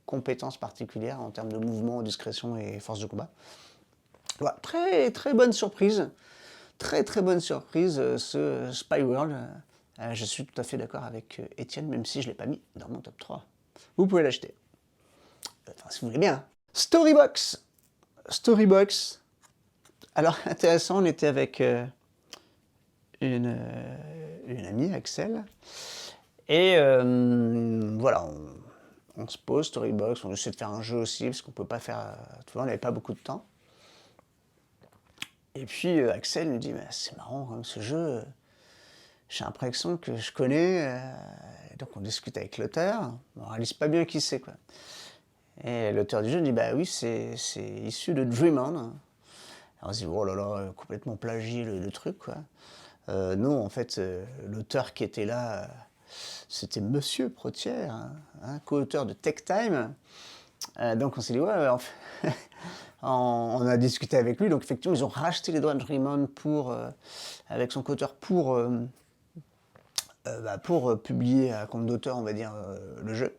S1: compétences particulières en termes de mouvement, discrétion et force de combat. Voilà, très très bonne surprise, très très bonne surprise ce Spy World. Je suis tout à fait d'accord avec Étienne, même si je ne l'ai pas mis dans mon top 3. Vous pouvez l'acheter, enfin si vous voulez bien. Storybox. Storybox. Alors intéressant, on était avec une amie, Axel, et voilà, on se pose, Storybox, on essaie de faire un jeu aussi, parce qu'on ne peut pas faire... Tu vois, on n'avait pas beaucoup de temps. Et puis Axel nous dit, c'est marrant, hein, ce jeu, j'ai l'impression que je connais. Donc on discute avec l'auteur, on ne réalise pas bien qui c'est, quoi. Et l'auteur du jeu dit, bah oui, c'est issu de Dream On. Alors on se dit, oh là là, complètement plagié le truc, quoi. Non, en fait, l'auteur qui était là... c'était Monsieur Protière, hein, co-auteur de Tech Time. Donc on s'est dit, ouais, en fait, on a discuté avec lui. Donc effectivement, ils ont racheté les droits de Dream On avec son co-auteur pour publier à compte d'auteur, on va dire, le jeu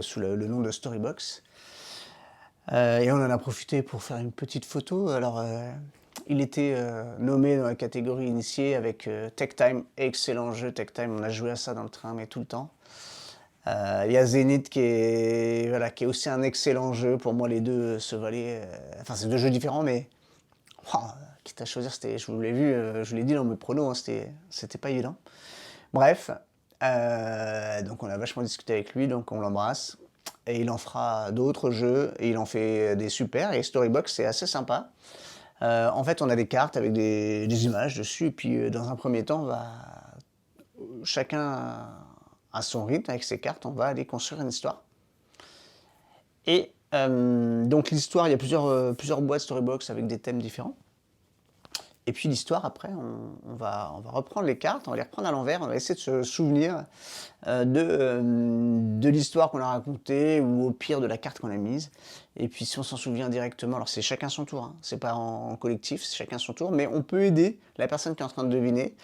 S1: sous le nom de Storybox. Et on en a profité pour faire une petite photo. Alors, il était nommé dans la catégorie initiée avec Tech Time, excellent jeu Tech Time, on a joué à ça dans le train, mais tout le temps. Il y a Zenith qui est aussi un excellent jeu, pour moi les deux se valaient, enfin c'est 2 jeux différents, mais Oh, quitte à choisir, je vous l'ai vu, je l'ai dit dans mes pronos, hein, c'était pas évident. Bref, donc on a vachement discuté avec lui, donc on l'embrasse. Et il en fera d'autres jeux, et il en fait des super, et Storybox c'est assez sympa. En fait on a des cartes avec des images dessus, et puis dans un premier temps, chacun à son rythme, avec ses cartes, on va aller construire une histoire. Et donc l'histoire, il y a plusieurs boîtes Storybox avec des thèmes différents. Et puis l'histoire, après, on va reprendre les cartes, on va les reprendre à l'envers, on va essayer de se souvenir de l'histoire qu'on a racontée, ou au pire de la carte qu'on a mise. Et puis si on s'en souvient directement, alors c'est chacun son tour, hein, c'est pas en collectif, c'est chacun son tour, mais on peut aider la personne qui est en train de deviner.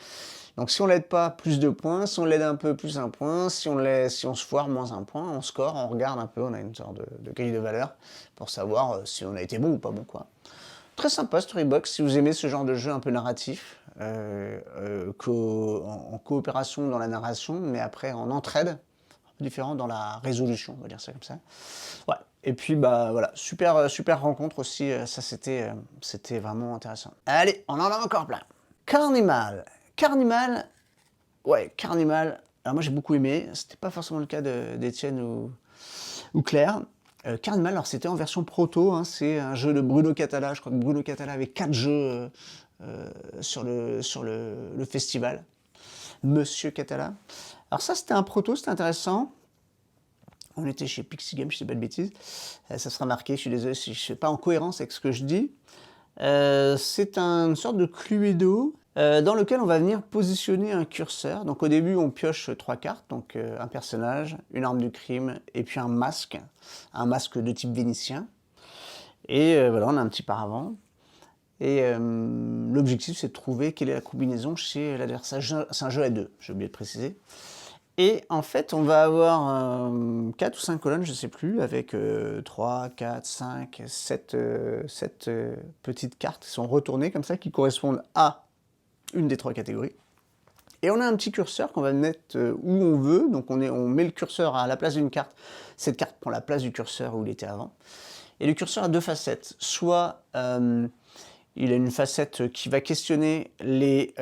S1: Donc si on l'aide pas, plus de points, si on l'aide un peu, plus un point, si on se foire, moins un point, on score, on regarde un peu, on a une sorte de grille de valeur pour savoir si on a été bon ou pas bon, quoi. Très sympa Storybox, si vous aimez ce genre de jeu un peu narratif, en coopération dans la narration, mais après en entraide, un peu différent dans la résolution, on va dire ça comme ça. Ouais. Et puis bah voilà, super rencontre aussi, ça c'était vraiment intéressant. Allez, on en a encore plein. Carnimal, ouais, Carnimal, alors moi j'ai beaucoup aimé, c'était pas forcément le cas d'Étienne ou Claire. Carnival, alors c'était en version proto, hein, c'est un jeu de Bruno Catala, je crois que Bruno Catala avait 4 jeux sur le festival. Monsieur Catala. Alors ça c'était un proto, c'était intéressant. On était chez Pixie Games, je dis pas de bêtises. Ça sera marqué, je suis désolé si je ne suis pas en cohérence avec ce que je dis. C'est une sorte de Cluedo dans lequel on va venir positionner un curseur. Donc au début on pioche 3 cartes, donc un personnage, une arme du crime et puis un masque de type vénitien. Et voilà, on a un petit paravent. Et l'objectif c'est de trouver quelle est la combinaison chez l'adversaire. C'est un jeu à 2, j'ai oublié de préciser. Et en fait, on va avoir 4 ou 5 colonnes, je ne sais plus, avec 3, 4, 5, 7 petites cartes qui sont retournées comme ça, qui correspondent à une des 3 catégories. Et on a un petit curseur qu'on va mettre où on veut, donc on met le curseur à la place d'une carte, cette carte prend la place du curseur où il était avant. Et le curseur a 2 facettes, soit il a une facette qui va questionner les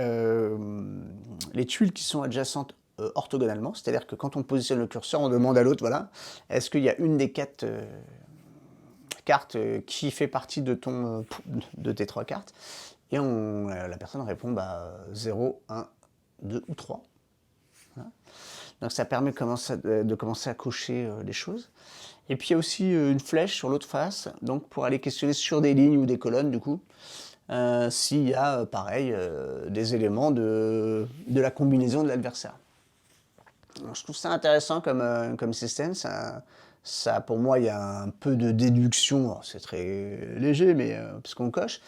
S1: tuiles qui sont adjacentes orthogonalement, c'est-à-dire que quand on positionne le curseur, on demande à l'autre, voilà, est-ce qu'il y a une des 4 cartes qui fait partie de tes 3 cartes, et la personne répond 0, 1, 2 ou 3. Voilà. Donc ça permet de commencer à cocher les choses. Et puis il y a aussi une flèche sur l'autre face, donc pour aller questionner sur des lignes ou des colonnes, du coup, s'il y a, pareil, des éléments de la combinaison de l'adversaire. Je trouve ça intéressant comme système. Ça, pour moi, il y a un peu de déduction. C'est très léger, mais parce qu'on coche.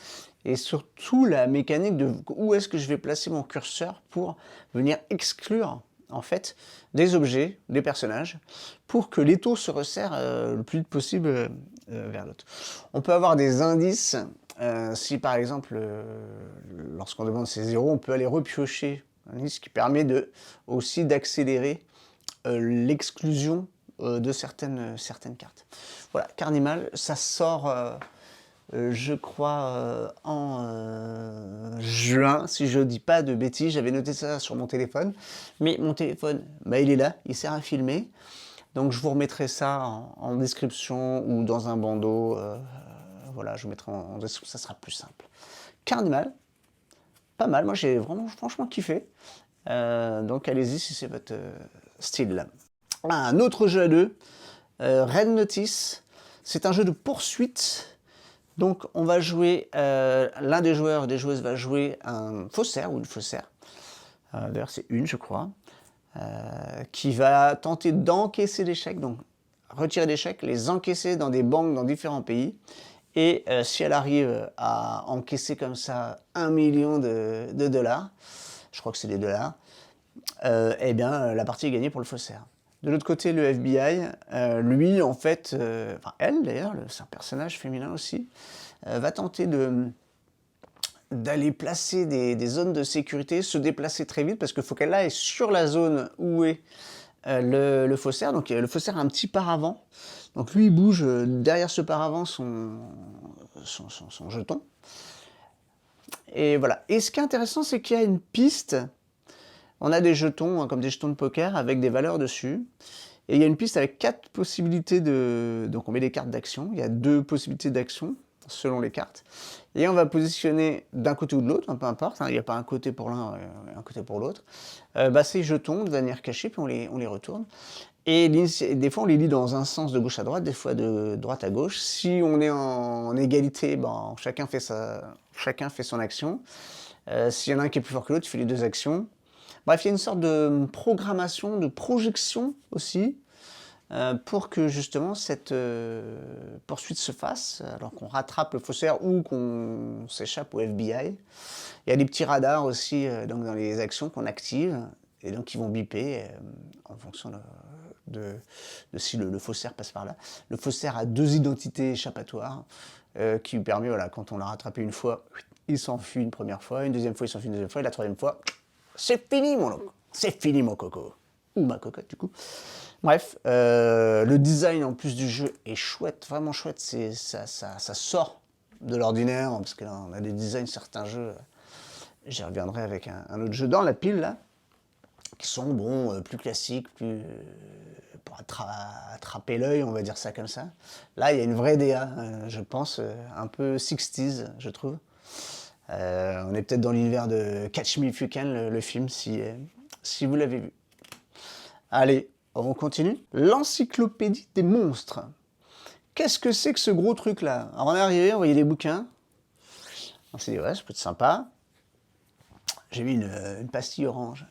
S1: Et surtout, la mécanique de où est-ce que je vais placer mon curseur pour venir exclure, en fait, des objets, des personnages, pour que l'étau se resserre le plus vite possible vers l'autre. On peut avoir des indices. Si, par exemple, lorsqu'on demande ces zéros, on peut aller repiocher ce qui permet aussi d'accélérer l'exclusion de certaines cartes. Voilà, Carnival, ça sort, je crois, en juin, si je ne dis pas de bêtises. J'avais noté ça sur mon téléphone, mais mon téléphone, il est là, il sert à filmer. Donc je vous remettrai ça en description ou dans un bandeau. Voilà, je vous mettrai en description, ça sera plus simple. Carnival, pas mal, moi j'ai vraiment franchement kiffé. Donc allez-y si c'est votre style. Un autre jeu à 2, Red Notice, c'est un jeu de poursuite. Donc on va jouer, l'un des joueurs, des joueuses va jouer un faussaire ou une faussaire, d'ailleurs c'est une je crois, qui va tenter d'encaisser des chèques, donc retirer des chèques, les encaisser dans des banques dans différents pays. Et si elle arrive à encaisser comme ça 1 million de dollars, je crois que c'est des dollars, eh bien la partie est gagnée pour le faussaire. De l'autre côté, le FBI, lui en fait, enfin elle d'ailleurs, c'est un personnage féminin aussi, va tenter d'aller placer des zones de sécurité, se déplacer très vite parce qu'il faut qu'elle aille sur la zone où est le faussaire. Donc le faussaire a un petit paravent. Donc lui il bouge derrière ce paravent son jeton. Et voilà. Et ce qui est intéressant, c'est qu'il y a une piste. On a des jetons, hein, comme des jetons de poker, avec des valeurs dessus. Et il y a une piste avec 4 possibilités de... Donc on met des cartes d'action. Il y a 2 possibilités d'action selon les cartes. Et on va positionner d'un côté ou de l'autre, hein, peu importe. Hein, il n'y a pas un côté pour l'un et un côté pour l'autre. Ces jetons de manière cachée, puis on les retourne. Et des fois, on les lit dans un sens de gauche à droite, des fois de droite à gauche. Si on est en égalité, chacun fait son action. S'il y en a un qui est plus fort que l'autre, il fait les 2 actions. Bref, il y a une sorte de programmation, de projection aussi, pour que justement cette poursuite se fasse, alors qu'on rattrape le faussaire ou qu'on s'échappe au FBI. Il y a des petits radars aussi donc dans les actions qu'on active, et donc qui vont biper en fonction de si le faussaire passe par là. Le faussaire a 2 identités échappatoires qui lui permet, voilà, quand on l'a rattrapé une fois, il s'enfuit une première fois, une deuxième fois il s'enfuit une deuxième fois, et la troisième fois, c'est fini mon loco, c'est fini mon coco, ou ma cocotte du coup. Bref, le design en plus du jeu est chouette, vraiment chouette, ça sort de l'ordinaire, parce que là on a des designs, certains jeux, j'y reviendrai avec un autre jeu dans la pile là, qui sont plus classiques, plus pour attraper l'œil, on va dire ça comme ça. Là, il y a une vraie DA, je pense, un peu 60s, je trouve. On est peut-être dans l'univers de Catch Me If You Can, le film, si vous l'avez vu. Allez, on continue. L'encyclopédie des monstres. Qu'est-ce que c'est que ce gros truc-là? Alors on est arrivé, on voyait des bouquins. On s'est dit, ouais, ça peut être sympa. J'ai mis une pastille orange.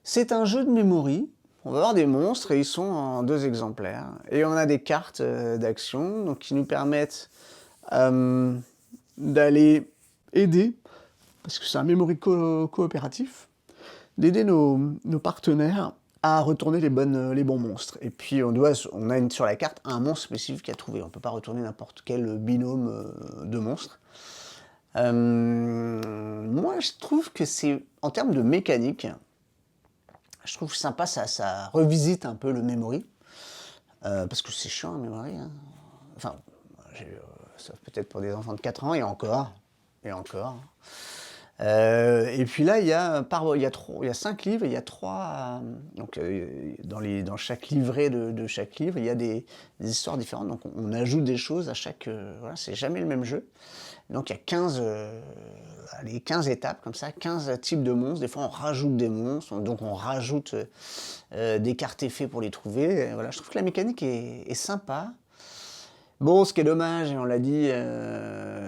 S1: C'est un jeu de memory. On va avoir des monstres et ils sont en 2 exemplaires. Et on a des cartes d'action donc, qui nous permettent d'aller aider, parce que c'est un memory coopératif, d'aider nos partenaires à retourner les bons monstres. Et puis on a sur la carte un monstre spécifique à trouver. On ne peut pas retourner n'importe quel binôme de monstres. Moi je trouve que c'est, en termes de mécanique, je trouve sympa, ça revisite un peu le memory. Parce que c'est chiant, un memory. Hein. Enfin, sauf peut-être pour des enfants de 4 ans, et encore. Et encore. Et puis là, il y a 5 livres, il y a 3... donc, dans chaque livret de chaque livre, il y a des histoires différentes. Donc, on ajoute des choses à chaque... voilà, c'est jamais le même jeu. Donc, il y a 15 étapes, comme ça, 15 types de monstres. Des fois, on rajoute des monstres, donc on rajoute des cartes effets pour les trouver. Et voilà, je trouve que la mécanique est sympa. Bon, ce qui est dommage, et on l'a dit,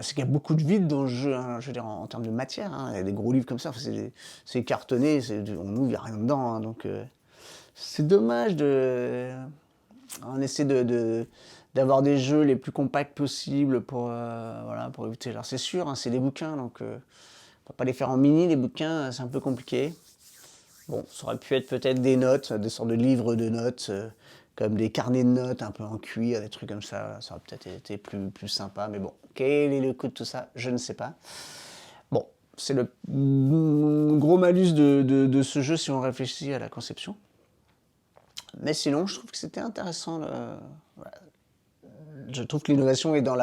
S1: c'est qu'il y a beaucoup de vide dans le jeu, hein, je veux dire, en termes de matière. Hein. Il y a des gros livres comme ça, c'est cartonné, on ouvre, il n'y a rien dedans. Hein, donc, c'est dommage on essaie d'avoir des jeux les plus compacts possibles pour éviter. Alors, c'est sûr, hein, c'est des bouquins, donc on ne peut pas les faire en mini, les bouquins, c'est un peu compliqué. Bon, ça aurait pu être peut-être des notes, des sortes de livres de notes, comme des carnets de notes un peu en cuir, des trucs comme ça aurait peut-être été plus sympa, mais bon, quel est le coût de tout ça? Je ne sais pas. Bon, c'est le gros malus de ce jeu si on réfléchit à la conception. Mais sinon, je trouve que c'était intéressant. Voilà. Je trouve que l'innovation est dans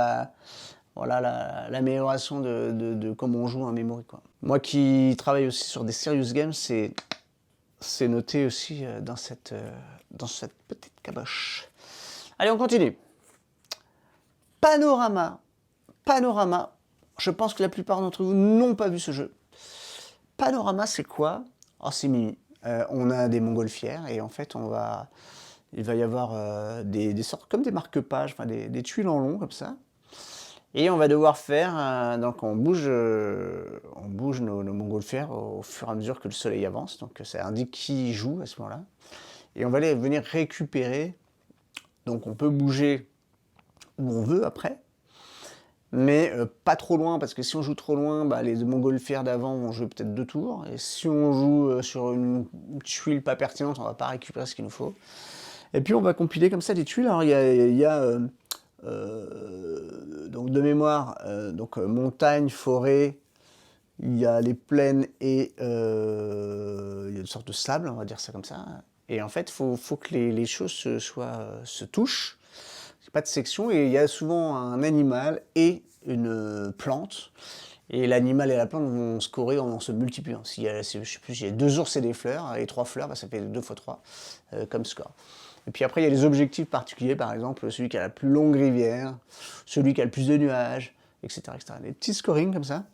S1: l'amélioration de comment on joue un memory, quoi. Moi qui travaille aussi sur des serious games, c'est noté aussi dans cette petite caboche. Allez, on continue. Panorama. Panorama. Je pense que la plupart d'entre vous n'ont pas vu ce jeu. Panorama, c'est quoi? Oh, c'est mini. On a des montgolfières et en fait, il va y avoir des sortes comme des marque-pages, enfin des tuiles en long comme ça. Et on va devoir faire, donc on bouge nos montgolfières au fur et à mesure que le soleil avance. Donc ça indique qui joue à ce moment-là. Et on va venir récupérer. Donc on peut bouger où on veut après. Mais pas trop loin, parce que si on joue trop loin, les montgolfières d'avant vont jouer peut-être 2 tours. Et si on joue sur une tuile pas pertinente, on ne va pas récupérer ce qu'il nous faut. Et puis on va compiler comme ça des tuiles. Alors il y a donc de mémoire, montagne, forêt, il y a les plaines et il y a une sorte de sable, on va dire ça comme ça. Et en fait, il faut que les choses se touchent. Il n'y a pas de section et il y a souvent un animal et une plante. Et l'animal et la plante vont scorer en se multipliant. S'il y a, je sais plus, il y a 2 ours et des fleurs, et 3 fleurs, bah, ça fait 2 x 3 comme score. Et puis après, il y a des objectifs particuliers, par exemple, celui qui a la plus longue rivière, celui qui a le plus de nuages, etc. etc. Des petits scorings comme ça.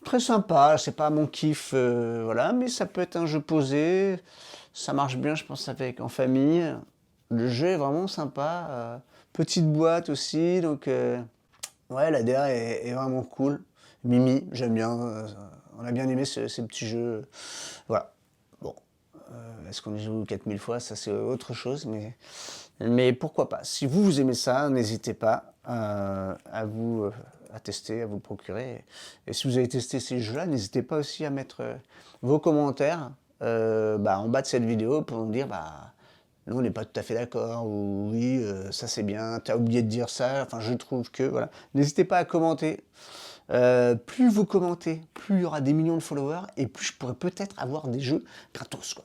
S1: Très sympa, c'est pas mon kiff, voilà, mais ça peut être un jeu posé, ça marche bien, je pense, avec en famille. Le jeu est vraiment sympa, petite boîte aussi, donc ouais, la DA est vraiment cool. Mimi, j'aime bien, on a bien aimé ces petits jeux, voilà. Bon, est-ce qu'on y joue 4000 fois, ça c'est autre chose, mais pourquoi pas. Si vous aimez ça, n'hésitez pas à vous à tester, à vous le procurer. Et si vous avez testé ces jeux-là, n'hésitez pas aussi à mettre vos commentaires en bas de cette vidéo pour nous dire nous on n'est pas tout à fait d'accord, ou oui, ça c'est bien, t'as oublié de dire ça, enfin je trouve que, voilà. N'hésitez pas à commenter. Plus vous commentez, plus il y aura des millions de followers, et plus je pourrais peut-être avoir des jeux gratos, quoi.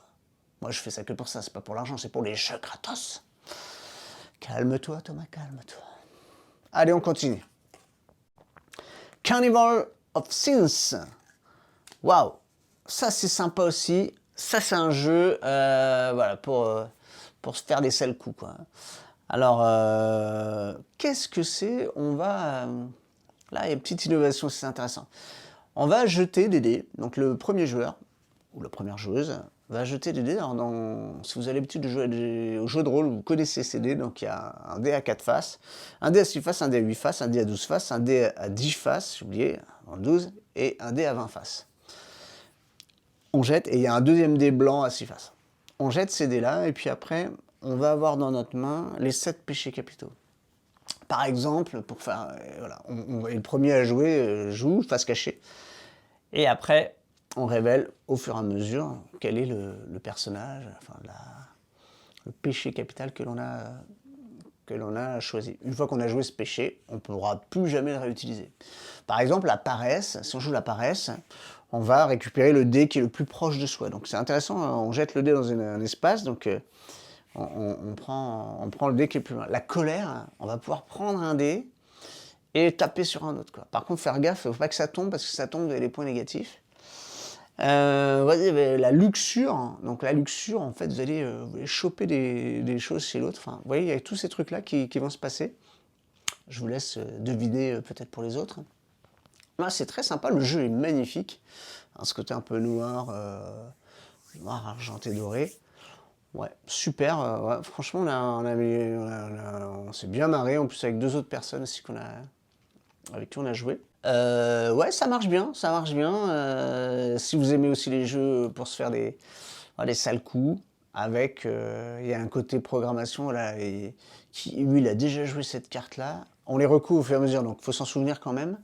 S1: Moi je fais ça que pour ça, c'est pas pour l'argent, c'est pour les jeux gratos. Calme-toi Thomas, calme-toi. Allez, on continue. Carnival of Sins. Waouh, ça c'est sympa aussi. Ça c'est un jeu voilà, pour se faire des sales coups, quoi. Alors, qu'est-ce que c'est? On va... là, il y a une petite innovation, c'est intéressant. On va jeter des dés. Donc le premier joueur, ou la première joueuse, va jeter des dés. Alors, si vous avez l'habitude de jouer au jeu de rôle, vous connaissez ces dés. Donc il y a un dé à 4 faces, un dé à 6 faces, un dé à 8 faces, un dé à 12 faces, un dé à 10 faces, j'ai oublié, en 12, et un dé à 20 faces. On jette, et il y a un deuxième dé blanc à 6 faces. On jette ces dés-là, et puis après, on va avoir dans notre main les 7 péchés capitaux. Par exemple, pour faire, voilà, le premier à jouer joue face cachée. Et après, on révèle au fur et à mesure quel est le personnage, enfin le péché capital que l'on a choisi. Une fois qu'on a joué ce péché, on ne pourra plus jamais le réutiliser. Par exemple, la paresse, si on joue la paresse, on va récupérer le dé qui est le plus proche de soi. Donc c'est intéressant, on jette le dé dans un espace, donc on prend le dé qui est plus loin. La colère, on va pouvoir prendre un dé et taper sur un autre, quoi. Par contre, faire gaffe, il ne faut pas que ça tombe, parce que si ça tombe, vous avez des points négatifs. La luxure, donc la luxure, en fait, vous allez choper des choses chez l'autre. Enfin, vous voyez, il y a tous ces trucs-là qui vont se passer. Je vous laisse deviner peut-être pour les autres. Là, c'est très sympa, le jeu est magnifique. Ce côté un peu noir, noir argenté doré. Ouais, super. Ouais, franchement, on s'est bien marré, en plus avec 2 autres personnes aussi avec qui on a joué. Ouais, ça marche bien, ça marche bien. Si vous aimez aussi les jeux pour se faire des sales coups, avec, il y a un côté programmation, là, lui, il a déjà joué cette carte-là. On les recouvre au fur et à mesure, donc il faut s'en souvenir quand même.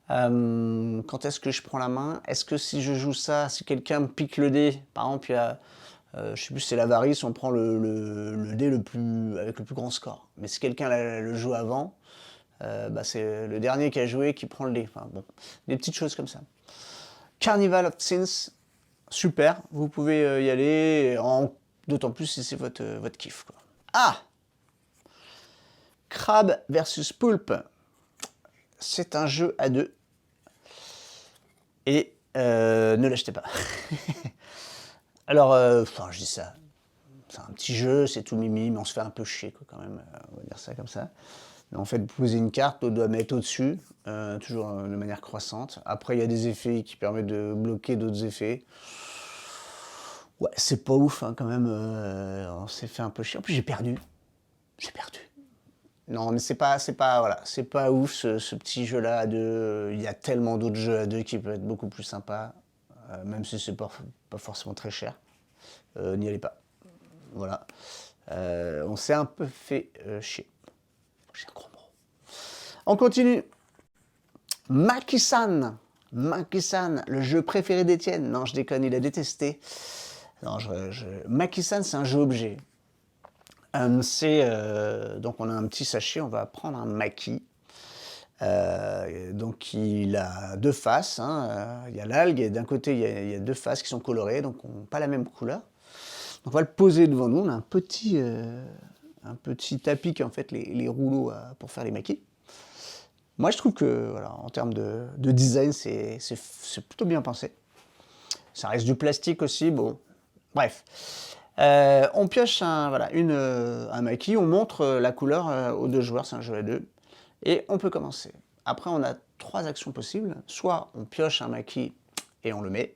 S1: Quand est-ce que je prends la main? Est-ce que si je joue ça, si quelqu'un me pique le dé, par exemple, il y a... je sais plus si c'est l'avarice, on prend le dé avec le plus grand score. Mais si quelqu'un le joue avant, c'est le dernier qui a joué qui prend le dé. Enfin, bon, des petites choses comme ça. Carnival of Sins, super, vous pouvez y aller, d'autant plus si c'est votre kiff, quoi. Ah, Crab versus Poulpe. C'est un jeu à 2. Et ne l'achetez pas. Alors, je dis ça, c'est un petit jeu, c'est tout mimi, mais on se fait un peu chier, quoi, quand même, on va dire ça comme ça. En fait, vous posez une carte, l'autre doit mettre au-dessus, toujours de manière croissante. Après, il y a des effets qui permettent de bloquer d'autres effets. Ouais, c'est pas ouf, hein, quand même, on s'est fait un peu chier. En plus, j'ai perdu. Non, mais c'est pas ouf, ce petit jeu-là à 2. Il y a tellement d'autres jeux à 2 qui peuvent être beaucoup plus sympas, même si c'est pas forcément très cher. N'y allez pas. Voilà. On s'est un peu fait chier. J'ai un gros mot. On continue. Maki-san, le jeu préféré d'Étienne. Non, je déconne, il a détesté. Non, Maki-san, c'est un jeu objet. Donc on a un petit sachet, on va prendre un maki. Donc il a 2 faces, hein. Il y a l'algue et d'un côté il y a 2 faces qui sont colorées, donc pas la même couleur. Donc on va le poser devant nous, on a un petit tapis qui est en fait les rouleaux pour faire les makis. Moi, je trouve que, voilà, en termes de design, c'est plutôt bien pensé. Ça reste du plastique aussi, bon, bref. On pioche un maquis, on montre la couleur aux 2 joueurs, c'est un jeu à 2, et on peut commencer. Après, on a 3 actions possibles. Soit on pioche un maquis et on le met,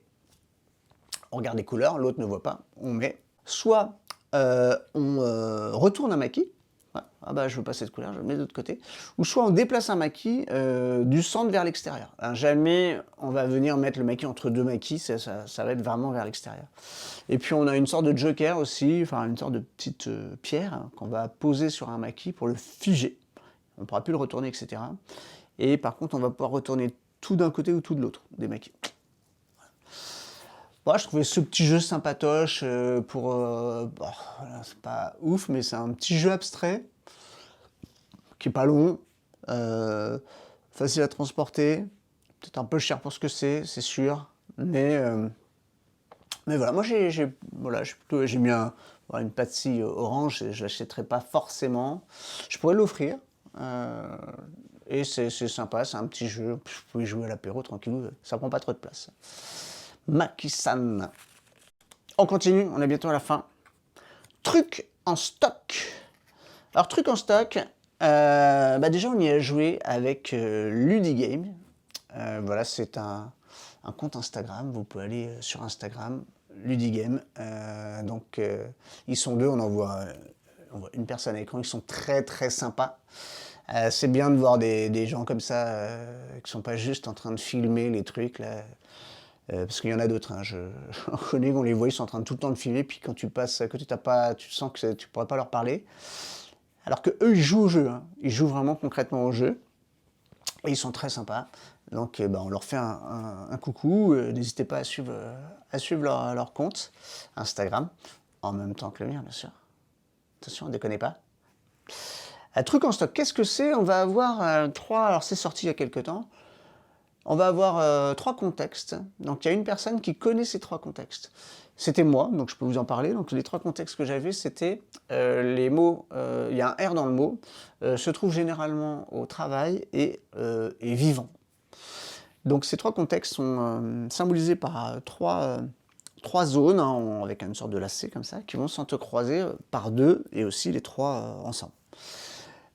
S1: on regarde les couleurs, l'autre ne voit pas, on met. Soit on retourne un maquis, ouais, ah bah je veux pas cette couleur, je le mets de l'autre côté. Ou soit on déplace un maquis du centre vers l'extérieur. Jamais on va venir mettre le maquis entre 2 maquis, ça va être vraiment vers l'extérieur. Et puis on a une sorte de joker aussi, enfin une sorte de petite pierre hein, qu'on va poser sur un maquis pour le figer. On ne pourra plus le retourner, etc. Et par contre, on va pouvoir retourner tout d'un côté ou tout de l'autre des maquis. Voilà, je trouvais ce petit jeu sympatoche pour... bon, voilà, c'est pas ouf, mais c'est un petit jeu abstrait qui est pas long, facile à transporter, peut-être un peu cher pour ce que c'est sûr, mais voilà, moi j'ai mis une pastille orange, je l'achèterai pas forcément, je pourrais l'offrir, et c'est sympa, c'est un petit jeu, vous pouvez jouer à l'apéro tranquillou, ça prend pas trop de place. Maki-san. On continue, on est bientôt à la fin. Truc en stock. Alors truc en stock, déjà on y a joué avec Ludigame. Voilà, c'est un compte Instagram, vous pouvez aller sur Instagram, Ludigame. Ils sont 2, on voit une personne à l'écran, ils sont très très sympas. C'est bien de voir des gens comme ça, qui sont pas juste en train de filmer les trucs là. Parce qu'il y en a d'autres, hein. Je connais, on les voit, ils sont en train de tout le temps de filmer, puis quand tu passes à côté, tu sens que tu pourrais pas leur parler. Alors que eux, ils jouent au jeu, hein. Ils jouent vraiment concrètement au jeu, et ils sont très sympas. Donc on leur fait un coucou, n'hésitez pas à suivre leur compte Instagram, en même temps que le mien, bien sûr. Attention, ne déconnez pas. Un truc en stock, qu'est-ce que c'est? On va avoir 3, alors c'est sorti il y a quelques temps, on va avoir 3 contextes. Donc il y a une personne qui connaît ces 3 contextes. C'était moi, donc je peux vous en parler. Donc les 3 contextes que j'avais, c'était les mots, il y a un R dans le mot, se trouve généralement au travail et vivant. Donc ces 3 contextes sont symbolisés par 3 zones, hein, avec une sorte de lacet comme ça, qui vont s'entrecroiser par 2 et aussi les 3 ensemble.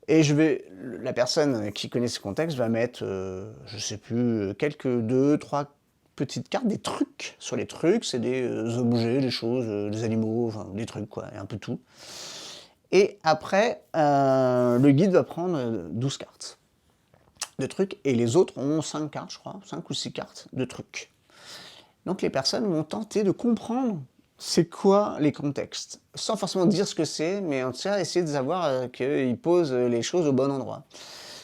S1: Et la personne qui connaît ce contexte va mettre, je sais plus, quelques 2, 3 petites cartes, des trucs sur les trucs, c'est des objets, des choses, des animaux, enfin des trucs quoi, et un peu tout. Et après, le guide va prendre 12 cartes de trucs, et les autres ont 5 cartes, je crois, 5 ou 6 cartes de trucs. Donc les personnes vont tenter de comprendre c'est quoi les contextes, sans forcément dire ce que c'est, mais en tout cas essayer de savoir qu'ils posent les choses au bon endroit.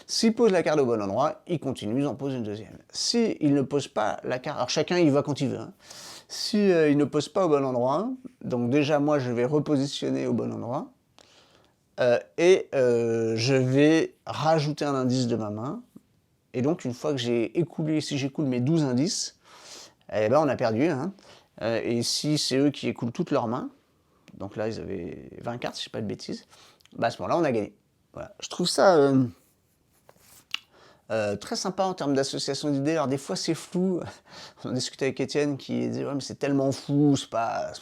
S1: S'ils posent la carte au bon endroit, ils continuent, ils en posent une deuxième. S'ils ne posent pas la carte, alors chacun il va quand il veut, hein. S'ils ne posent pas au bon endroit, donc déjà moi je vais repositionner au bon endroit, je vais rajouter un indice de ma main, et donc une fois que j'ai écoulé, si j'écoule mes 12 indices, eh ben on a perdu, hein. Et si c'est eux qui écoulent toutes leurs mains, donc là ils avaient 20 cartes, si je ne dis pas de bêtises, bah à ce moment-là on a gagné. Voilà. Je trouve ça très sympa en termes d'association d'idées. Alors des fois c'est flou, on discutait avec Étienne qui disait ouais mais c'est tellement flou, c'est pas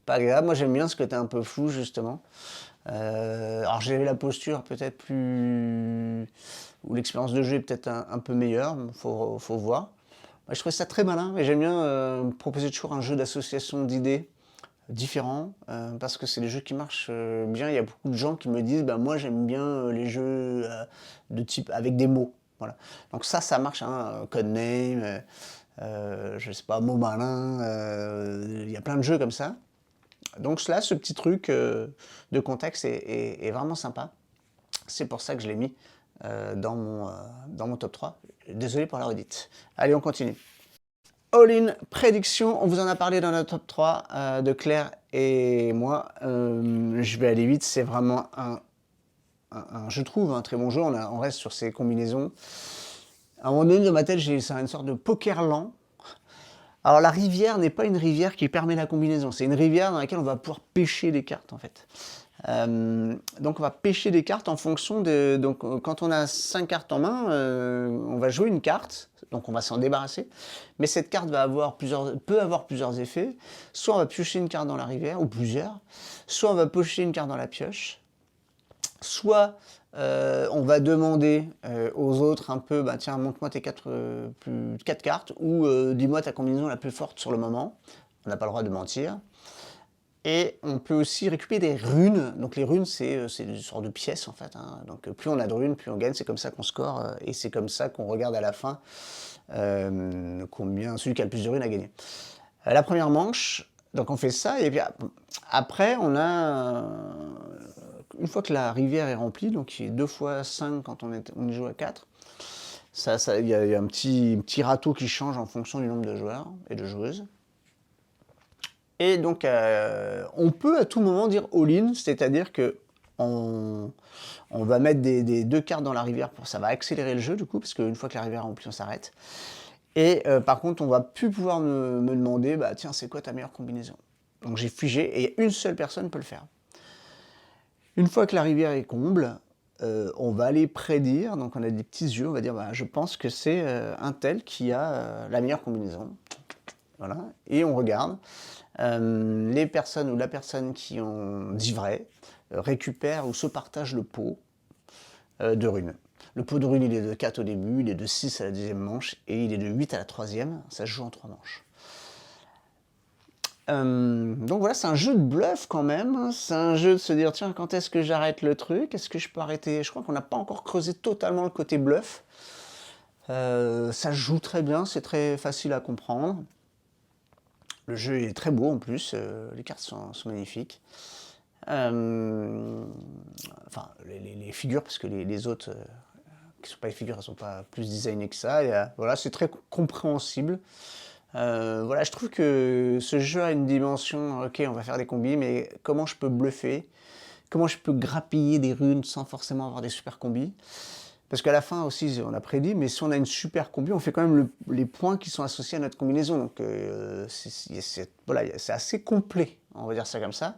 S1: agréable. Moi j'aime bien ce côté un peu flou justement. Alors j'avais la posture peut-être plus... ou l'expérience de jeu est peut-être un peu meilleure, faut voir. Je trouvais ça très malin et j'aime bien proposer toujours un jeu d'association d'idées différents parce que c'est des jeux qui marchent bien. Il y a beaucoup de gens qui me disent moi j'aime bien les jeux de type avec des mots. Voilà. Donc ça marche, hein, Codename, je sais pas, mots malins, il y a plein de jeux comme ça. Donc là, ce petit truc de contexte est vraiment sympa. C'est pour ça que je l'ai mis dans mon top 3. Désolé pour la redite. Allez, on continue. All-in prédiction, on vous en a parlé dans notre top 3 de Claire et moi. Je vais aller vite, c'est vraiment je trouve, un très bon jeu. On reste sur ces combinaisons. À un moment donné, dans ma tête, c'est une sorte de poker lent. Alors la rivière n'est pas une rivière qui permet la combinaison, c'est une rivière dans laquelle on va pouvoir pêcher des cartes en fait. Donc on va pêcher des cartes en fonction de... Donc quand on a 5 cartes en main, on va jouer une carte, donc on va s'en débarrasser. Mais cette carte peut avoir plusieurs effets. Soit on va piocher une carte dans la rivière, ou plusieurs. Soit on va piocher une carte dans la pioche. Soit on va demander aux autres un peu, bah, tiens, montre-moi tes 4 cartes, ou dis-moi ta combinaison la plus forte sur le moment. On n'a pas le droit de mentir. Et on peut aussi récupérer des runes. Donc les runes, c'est une sorte de pièces en fait. Hein. Donc plus on a de runes, plus on gagne. C'est comme ça qu'on score. Et c'est comme ça qu'on regarde à la fin combien celui qui a le plus de runes a gagné. La première manche, donc on fait ça. Et puis après, on a... une fois que la rivière est remplie, donc il est 2 fois 5 quand on y joue à 4. Il y a un petit râteau qui change en fonction du nombre de joueurs et de joueuses. Et donc, on peut à tout moment dire all-in, c'est-à-dire que on va mettre des 2 cartes dans la rivière, ça va accélérer le jeu du coup, parce qu'une fois que la rivière est remplie, on s'arrête. Et par contre, on va plus pouvoir me demander, bah tiens, c'est quoi ta meilleure combinaison? Donc j'ai figé, et une seule personne peut le faire. Une fois que la rivière est comble, on va aller prédire, donc on a des petits yeux, on va dire, bah, je pense que c'est un tel qui a la meilleure combinaison. Voilà, et on regarde. Les personnes ou la personne qui ont dit vrai récupère ou se partage le pot de runes. Le pot de runes, il est de 4 au début, il est de 6 à la deuxième manche, et il est de 8 à la troisième. Ça se joue en 3 manches. Donc voilà, c'est un jeu de bluff quand même. C'est un jeu de se dire, tiens, quand est-ce que j'arrête le truc? Est-ce que je peux arrêter? Je crois qu'on n'a pas encore creusé totalement le côté bluff. Ça se joue très bien, c'est très facile à comprendre. Le jeu est très beau en plus, les cartes sont magnifiques. Enfin, les figures, parce que les autres, qui ne sont pas les figures, elles ne sont pas plus designées que ça. Et, voilà, c'est très compréhensible. Voilà, je trouve que ce jeu a une dimension, ok, on va faire des combis, mais comment je peux bluffer? Comment je peux grappiller des runes sans forcément avoir des super combis? Parce qu'à la fin aussi, on a prédit, mais si on a une super combi, on fait quand même les points qui sont associés à notre combinaison. Donc voilà, c'est assez complet, on va dire ça comme ça.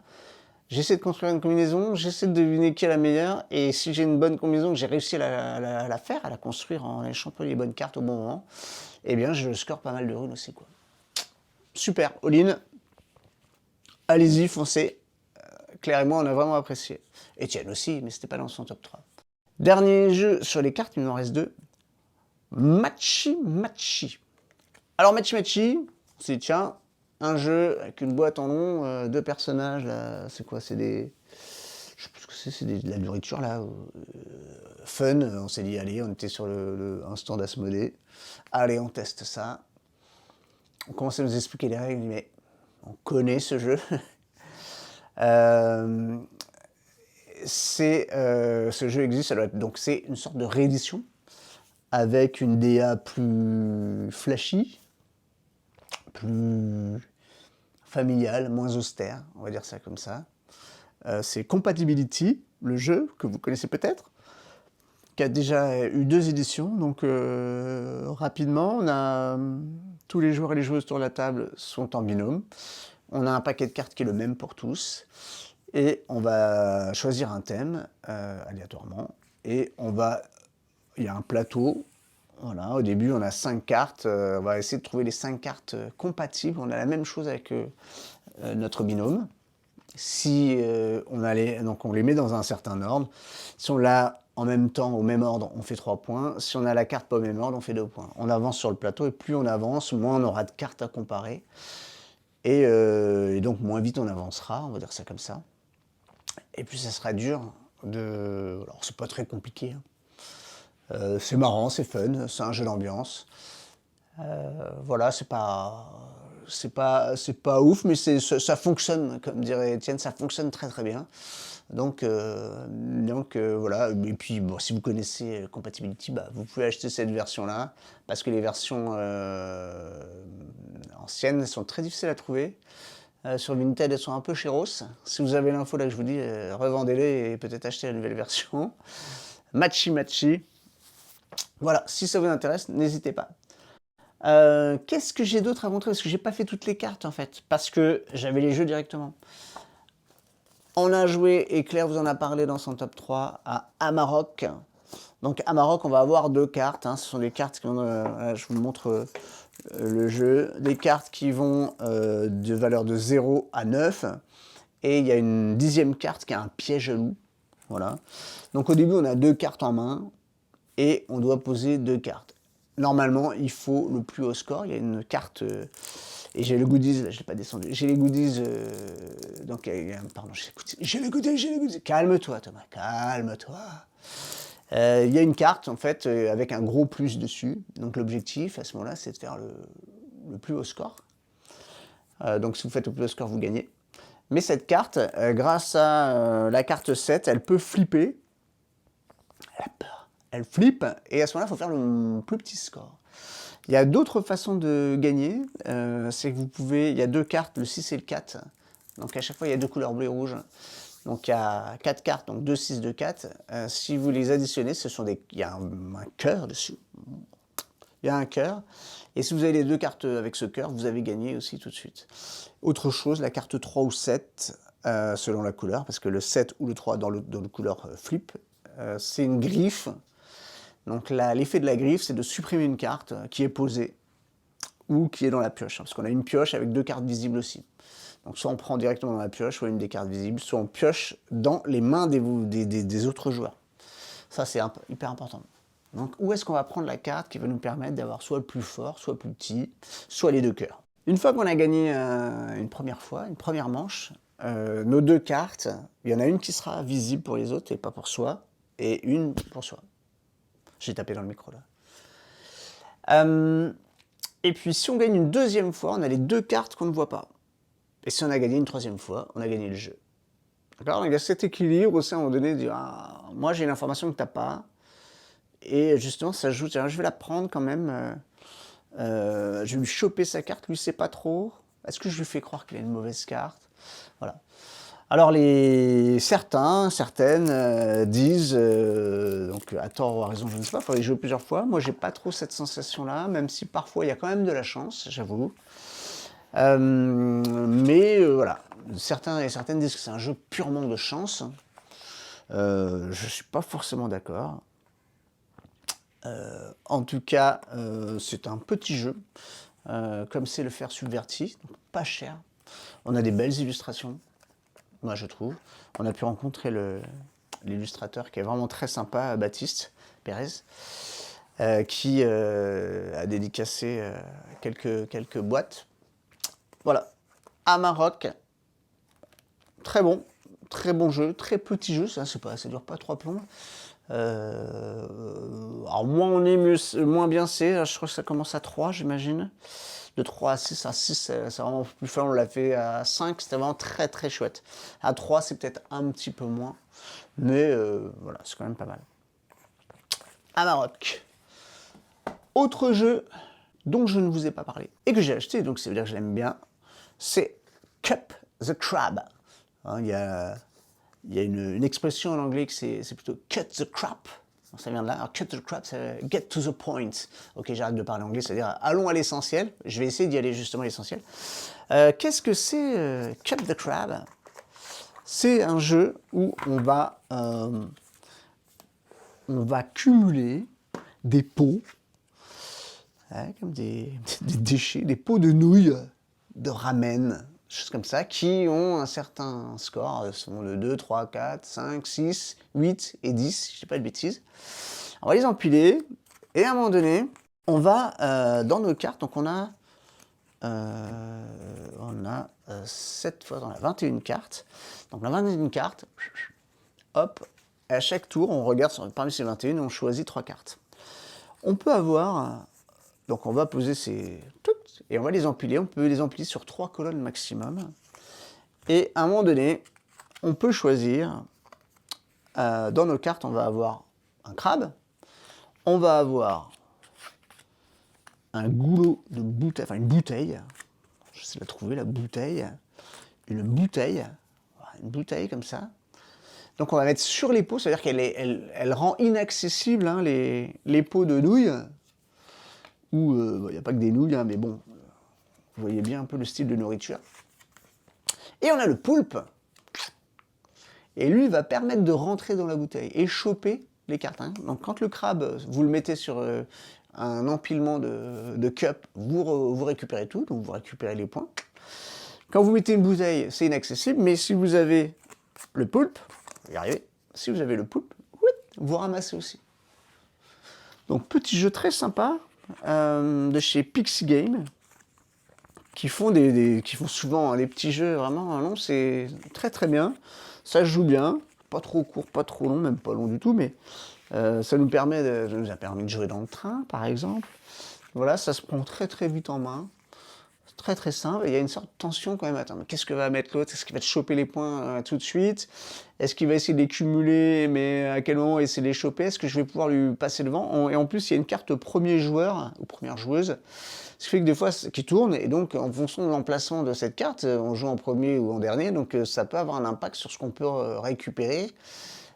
S1: J'essaie de construire une combinaison, j'essaie de deviner qui est la meilleure, et si j'ai une bonne combinaison, que j'ai réussi à la faire, à la construire en allant choper les bonnes cartes au bon moment, eh bien je score pas mal de runes aussi, quoi. Super, all-in. Allez-y, foncez. Claire et moi, on a vraiment apprécié. Etienne aussi, mais c'était pas dans son top 3. Dernier jeu sur les cartes, il m'en reste 2. Matchy Matchy. Alors Matchy Matchy, c'est tiens, un jeu avec une boîte en long, 2 personnages, là, c'est quoi? C'est des... Je sais plus ce que c'est de la nourriture là. Fun, on s'est dit allez, on était sur un stand Asmodée. Allez, on teste ça. On commence à nous expliquer les règles, mais on connaît ce jeu. Ce jeu existe, donc c'est une sorte de réédition avec une DA plus flashy, plus familiale, moins austère, on va dire ça comme ça. C'est Compatibility, le jeu que vous connaissez peut-être, qui a déjà eu 2 éditions, donc rapidement, on a tous les joueurs et les joueuses autour de la table sont en binôme. On a un paquet de cartes qui est le même pour tous. Et on va choisir un thème aléatoirement. Et il y a un plateau. Voilà, au début, on a 5 cartes. On va essayer de trouver les 5 cartes compatibles. On a la même chose avec notre binôme. Si donc on les met dans un certain ordre. Si on l'a en même temps, au même ordre, on fait 3 points. Si on a la carte pas au même ordre, on fait 2 points. On avance sur le plateau et plus on avance, moins on aura de cartes à comparer. Et donc moins vite on avancera, on va dire ça comme ça. Et puis ça sera dur de... Alors c'est pas très compliqué. Hein. C'est marrant, c'est fun, c'est un jeu d'ambiance. Voilà, c'est pas ouf, mais ça fonctionne, comme dirait Étienne, ça fonctionne très très bien. Donc voilà, et puis bon, si vous connaissez Compatibility, bah, vous pouvez acheter cette version-là, parce que les versions anciennes sont très difficiles à trouver. Sur Vinted, elles sont un peu chéros. Si vous avez l'info là que je vous dis, revendez-les et peut-être acheter la nouvelle version. Matchy Matchy. Voilà, si ça vous intéresse, n'hésitez pas. Qu'est-ce que j'ai d'autre à montrer? Parce que j'ai pas fait toutes les cartes en fait, parce que j'avais les jeux directement. On a joué, et Claire vous en a parlé dans son top 3, à Amarok. Donc Amarok, on va avoir 2 cartes. Hein. Ce sont des cartes qui vont... voilà, je vous montre le jeu. Des cartes qui vont de valeur de 0 à 9. Et il y a une 10e carte qui a un piège à loup. Voilà. Donc au début, on a 2 cartes en main. Et on doit poser 2 cartes. Normalement, il faut le plus haut score. Il y a une carte... et j'ai le goodies, là, je ne l'ai pas descendu. J'ai les goodies... donc, pardon, j'ai les goodies. Calme-toi, Thomas, calme-toi. Il y a une carte, en fait, avec un gros plus dessus. Donc, l'objectif, à ce moment-là, c'est de faire le plus haut score. Donc, si vous faites le plus haut score, vous gagnez. Mais cette carte, grâce à la carte 7, elle peut flipper. Elle a peur. Elle flippe, et à ce moment-là, il faut faire le plus petit score. Il y a d'autres façons de gagner. C'est que vous pouvez... Il y a 2 cartes, le 6 et le 4. Donc, à chaque fois, il y a 2 couleurs bleu et rouge. Donc il y a 4 cartes, donc 2, 6, 2, 4. Si vous les additionnez, il y a un cœur dessus. Il y a un cœur. Et si vous avez les 2 cartes avec ce cœur, vous avez gagné aussi tout de suite. Autre chose, la carte 3 ou 7, selon la couleur, parce que le 7 ou le 3 dans le couleur flip, c'est une griffe. Donc l'effet de la griffe, c'est de supprimer une carte qui est posée ou qui est dans la pioche. Parce qu'on a une pioche avec 2 cartes visibles aussi. Donc soit on prend directement dans la pioche, soit une des cartes visibles, soit on pioche dans les mains des autres joueurs. Ça, c'est hyper important. Donc où est-ce qu'on va prendre la carte qui va nous permettre d'avoir soit le plus fort, soit le plus petit, soit les 2 cœurs. Une fois qu'on a gagné une première fois, une première manche, nos 2 cartes, il y en a une qui sera visible pour les autres et pas pour soi, et une pour soi. J'ai tapé dans le micro là. Et puis si on gagne une deuxième fois, on a les 2 cartes qu'on ne voit pas. Et si on a gagné une 3e fois, on a gagné le jeu. D'accord? Il y a cet équilibre aussi à un moment donné de dire ah, moi j'ai une information que tu n'as pas. Et justement, ça joue. Tiens, je vais la prendre quand même. Je vais lui choper sa carte. Lui, c'est pas trop. Est-ce que je lui fais croire qu'il a une mauvaise carte? Voilà. Alors, certaines disent, donc à tort ou à raison, je ne sais pas, il faudrait jouer plusieurs fois. Moi, j'ai pas trop cette sensation-là, même si parfois il y a quand même de la chance, j'avoue. Voilà, certains et certaines disent que c'est un jeu purement de chance. Je ne suis pas forcément d'accord. En tout cas, c'est un petit jeu, comme c'est le Fer Subverti, donc pas cher. On a des belles illustrations, moi je trouve. On a pu rencontrer l'illustrateur qui est vraiment très sympa, Baptiste Pérez, qui a dédicacé quelques boîtes. Voilà, Amarok, très bon jeu, très petit jeu, ça dure pas 3 plombs. Alors moins on est, moins bien c'est, je crois que ça commence à 3 j'imagine. De 3 à 6, c'est vraiment plus fun, on l'a fait à 5, c'était vraiment très très chouette. À 3 c'est peut-être un petit peu moins, mais voilà, c'est quand même pas mal. Amarok. Autre jeu dont je ne vous ai pas parlé, et que j'ai acheté, donc ça veut dire que je l'aime bien, c'est Cup the Crab. Hein, il y a une expression en anglais que c'est plutôt cut the crap. Donc ça vient de là. Alors cut the crap, c'est get to the point. Ok, j'arrête de parler anglais, c'est-à-dire allons à l'essentiel. Je vais essayer d'y aller justement à l'essentiel. Qu'est-ce que c'est Cup the Crab? C'est un jeu où on va cumuler des pots, hein, comme des déchets, des pots de nouilles, de ramen, choses comme ça, qui ont un certain score, sont de 2, 3, 4, 5, 6, 8 et 10, si je ne dis pas de bêtises. On va les empiler, et à un moment donné, on va dans nos cartes, donc on a 7 fois, on a 21 cartes. Donc la 21 cartes, hop, et à chaque tour, on regarde parmi ces 21, on choisit 3 cartes. On peut avoir, donc on va poser ces... Et on va les empiler, on peut les empiler sur 3 colonnes maximum. Et à un moment donné, on peut choisir, dans nos cartes, on va avoir un crabe, on va avoir un goulot de bouteille, enfin une bouteille, j'essaie de la trouver, la bouteille, une bouteille comme ça. Donc on va mettre sur les pots, c'est-à-dire qu'elle rend inaccessible hein, les pots de nouilles, où il n'y a pas que des nouilles, hein, mais bon, vous voyez bien un peu le style de nourriture. Et on a le poulpe. Et lui, il va permettre de rentrer dans la bouteille et choper les cartes. Hein. Donc quand le crabe, vous le mettez sur un empilement de cups, vous récupérez tout, donc vous récupérez les points. Quand vous mettez une bouteille, c'est inaccessible, mais si vous avez le poulpe, vous y arrivez, si vous avez le poulpe, vous ramassez aussi. Donc petit jeu très sympa de chez Pixie Game, qui font, qui font souvent des petits jeux vraiment longs, c'est très très bien. Ça se joue bien, pas trop court, pas trop long, même pas long du tout, mais ça nous a permis de jouer dans le train, par exemple. Voilà, ça se prend très très vite en main. Très très simple, et il y a une sorte de tension quand même. Attends, mais qu'est-ce que va mettre l'autre? Est-ce qu'il va te choper les points tout de suite? Est-ce qu'il va essayer de les cumuler, mais à quel moment essayer de les choper? Est-ce que je vais pouvoir lui passer devant? Et en plus, il y a une carte premier joueur, ou première joueuse, ce qui fait que des fois, qui tourne, et donc en fonction de l'emplacement de cette carte, on joue en premier ou en dernier, donc ça peut avoir un impact sur ce qu'on peut récupérer.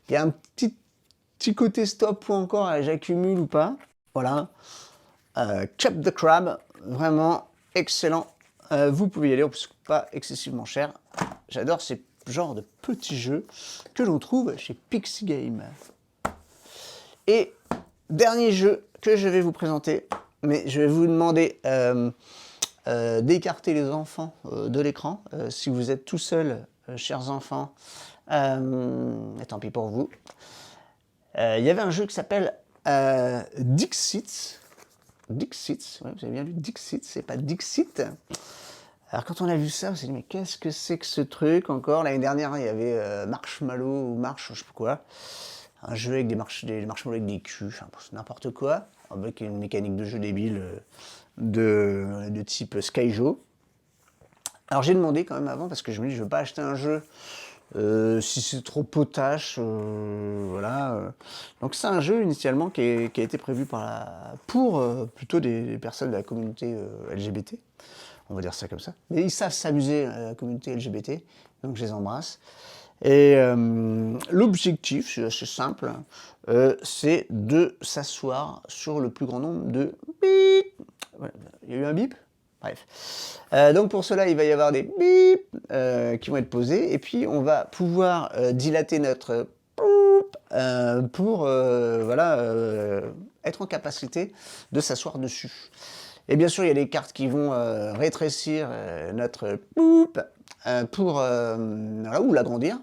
S1: Il y a un petit côté stop ou encore, j'accumule ou pas. Voilà. Chop the Crab, vraiment excellent. Vous pouvez y aller, en plus pas excessivement cher. J'adore ces genres de petits jeux que l'on trouve chez Pixie Game. Et dernier jeu que je vais vous présenter, mais je vais vous demander d'écarter les enfants de l'écran. Si vous êtes tout seul, chers enfants, tant pis pour vous. Il y avait un jeu qui s'appelle Dixit. Dixit, ouais, vous avez bien lu Dixit, c'est pas Dixit. Alors quand on a vu ça, on s'est dit mais qu'est-ce que c'est que ce truc encore? L'année dernière, il y avait Marshmallow ou Marsh, je sais pas quoi. Un jeu avec des marshmallows avec des culs, enfin, n'importe quoi, avec une mécanique de jeu débile de type Skyjo. Alors j'ai demandé quand même avant, parce que je me dis je veux pas acheter un jeu si c'est trop potache, voilà. Donc c'est un jeu initialement qui a été prévu pour plutôt des personnes de la communauté LGBT, on va dire ça comme ça. Mais ils savent s'amuser, la communauté LGBT, donc je les embrasse. Et l'objectif, c'est assez simple, c'est de s'asseoir sur le plus grand nombre de bip. Voilà. Il y a eu un bip? Bref. Donc pour cela, il va y avoir des bip qui vont être posés, et puis on va pouvoir dilater notre pour voilà, être en capacité de s'asseour dessus. Et bien sûr, il y a des cartes qui vont rétrécir notre pour voilà, ou l'agrandir.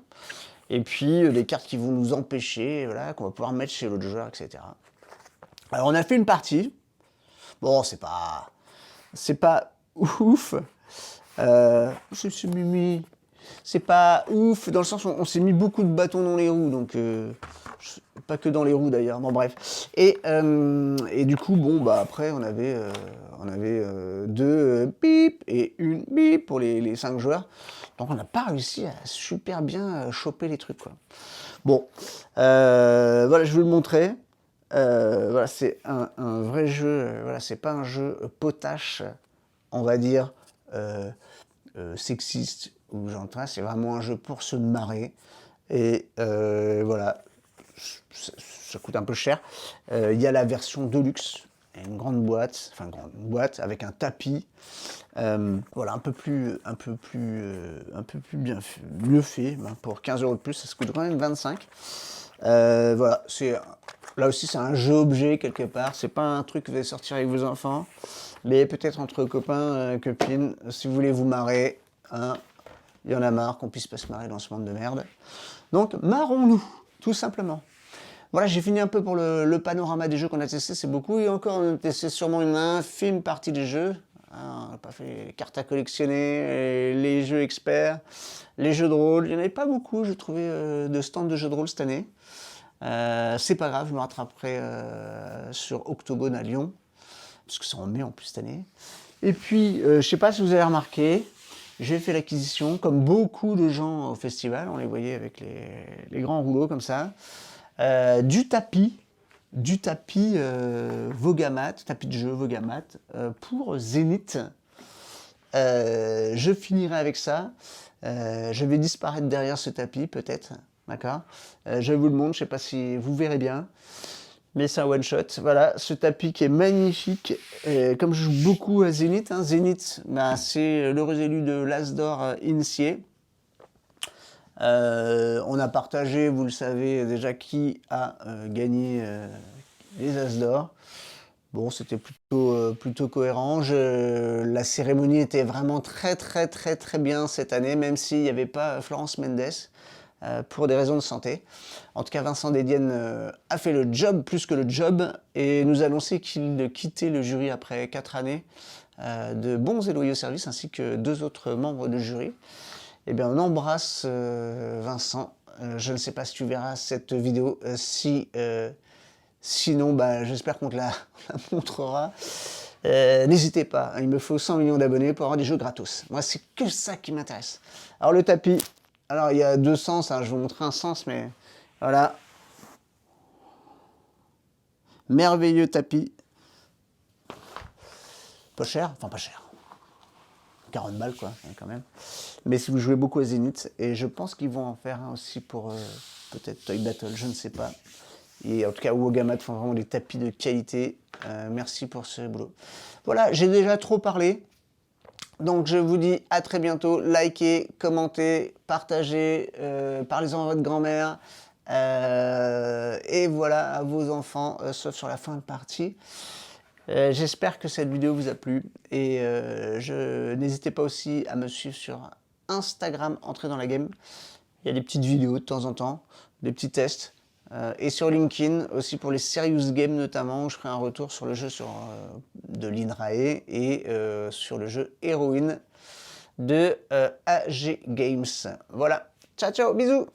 S1: Et puis des cartes qui vont nous empêcher, voilà, qu'on va pouvoir mettre chez l'autre joueur, etc. Alors on a fait une partie. Bon, c'est pas ouf. C'est Mimi. C'est pas ouf dans le sens où on s'est mis beaucoup de bâtons dans les roues, donc pas que dans les roues d'ailleurs. Bon bref. Et du coup, bon bah après on avait deux bip et une bip pour les 5 joueurs. Donc on n'a pas réussi à super bien choper les trucs quoi. Bon, voilà, je vais vous le montrer. Voilà, c'est un vrai jeu. Voilà, c'est pas un jeu potache, on va dire sexiste ou gentil. C'est vraiment un jeu pour se marrer. Et voilà, ça coûte un peu cher. Il y a la version Deluxe, une grande boîte, enfin une grande boîte avec un tapis. Voilà, un peu plus bien mieux fait. Ben, pour 15 € de plus, ça se coûte quand même 25. Voilà, là aussi c'est un jeu objet quelque part. C'est pas un truc que vous allez sortir avec vos enfants, mais peut-être entre copains, copines, si vous voulez vous marrer. Hein, il y en a marre qu'on puisse pas se marrer dans ce monde de merde. Donc marrons-nous, tout simplement. Voilà, j'ai fini un peu pour le panorama des jeux qu'on a testés, c'est beaucoup. Et encore, on a testé sûrement une infime partie des jeux. On n'a pas fait les cartes à collectionner, les jeux experts, les jeux de rôle. Il n'y en avait pas beaucoup, je trouvais, de stands de jeux de rôle cette année. C'est pas grave, je me rattraperai sur Octogone à Lyon, parce que c'est en mai en plus cette année. Et puis, je sais pas si vous avez remarqué, j'ai fait l'acquisition, comme beaucoup de gens au festival, on les voyait avec les grands rouleaux comme ça, du tapis Vogamat, tapis de jeu Vogamat, pour Zénith. Je finirai avec ça. Je vais disparaître derrière ce tapis, peut-être. D'accord. Je vous le montre, je ne sais pas si vous verrez bien. Mais c'est un one-shot. Voilà, ce tapis qui est magnifique. Comme je joue beaucoup à Zénith, hein, Zénith, bah, c'est l'heureux élu de l'As d'or initié. On a partagé, vous le savez déjà, qui a gagné les As d'or. Bon, c'était plutôt cohérent. La cérémonie était vraiment très bien cette année, même s'il n'y avait pas Florence Mendes pour des raisons de santé. En tout cas, Vincent Dedienne a fait le job plus que le job et nous a annoncé qu'il quittait le jury après 4 années de bons et loyaux services, ainsi que 2 autres membres du jury. Eh bien, on embrasse Vincent. Je ne sais pas si tu verras cette vidéo. Sinon, bah, j'espère qu'on te la montrera. N'hésitez pas, il me faut 100 millions d'abonnés pour avoir des jeux gratos. Moi, c'est que ça qui m'intéresse. Alors, le tapis. Alors, il y a 2 sens. Hein, je vais vous montrer un sens, mais voilà. Merveilleux tapis. Pas cher. Enfin, pas cher. 40 balles, quoi, quand même. Mais si vous jouez beaucoup à Zénith, et je pense qu'ils vont en faire un aussi pour peut-être Toy Battle, je ne sais pas. Et en tout cas, Wogamat font vraiment des tapis de qualité. Merci pour ce boulot. Voilà, j'ai déjà trop parlé. Donc je vous dis à très bientôt. Likez, commentez, partagez, parlez-en à votre grand-mère. Et voilà, à vos enfants, sauf sur la fin de partie. J'espère que cette vidéo vous a plu. Et n'hésitez pas aussi à me suivre sur Instagram, Entrez dans la game. Il y a des petites vidéos de temps en temps, des petits tests. Et sur LinkedIn, aussi pour les Serious Games notamment, où je ferai un retour sur le jeu de l'Inrae et sur le jeu Heroine de AG Games. Voilà, ciao ciao, bisous!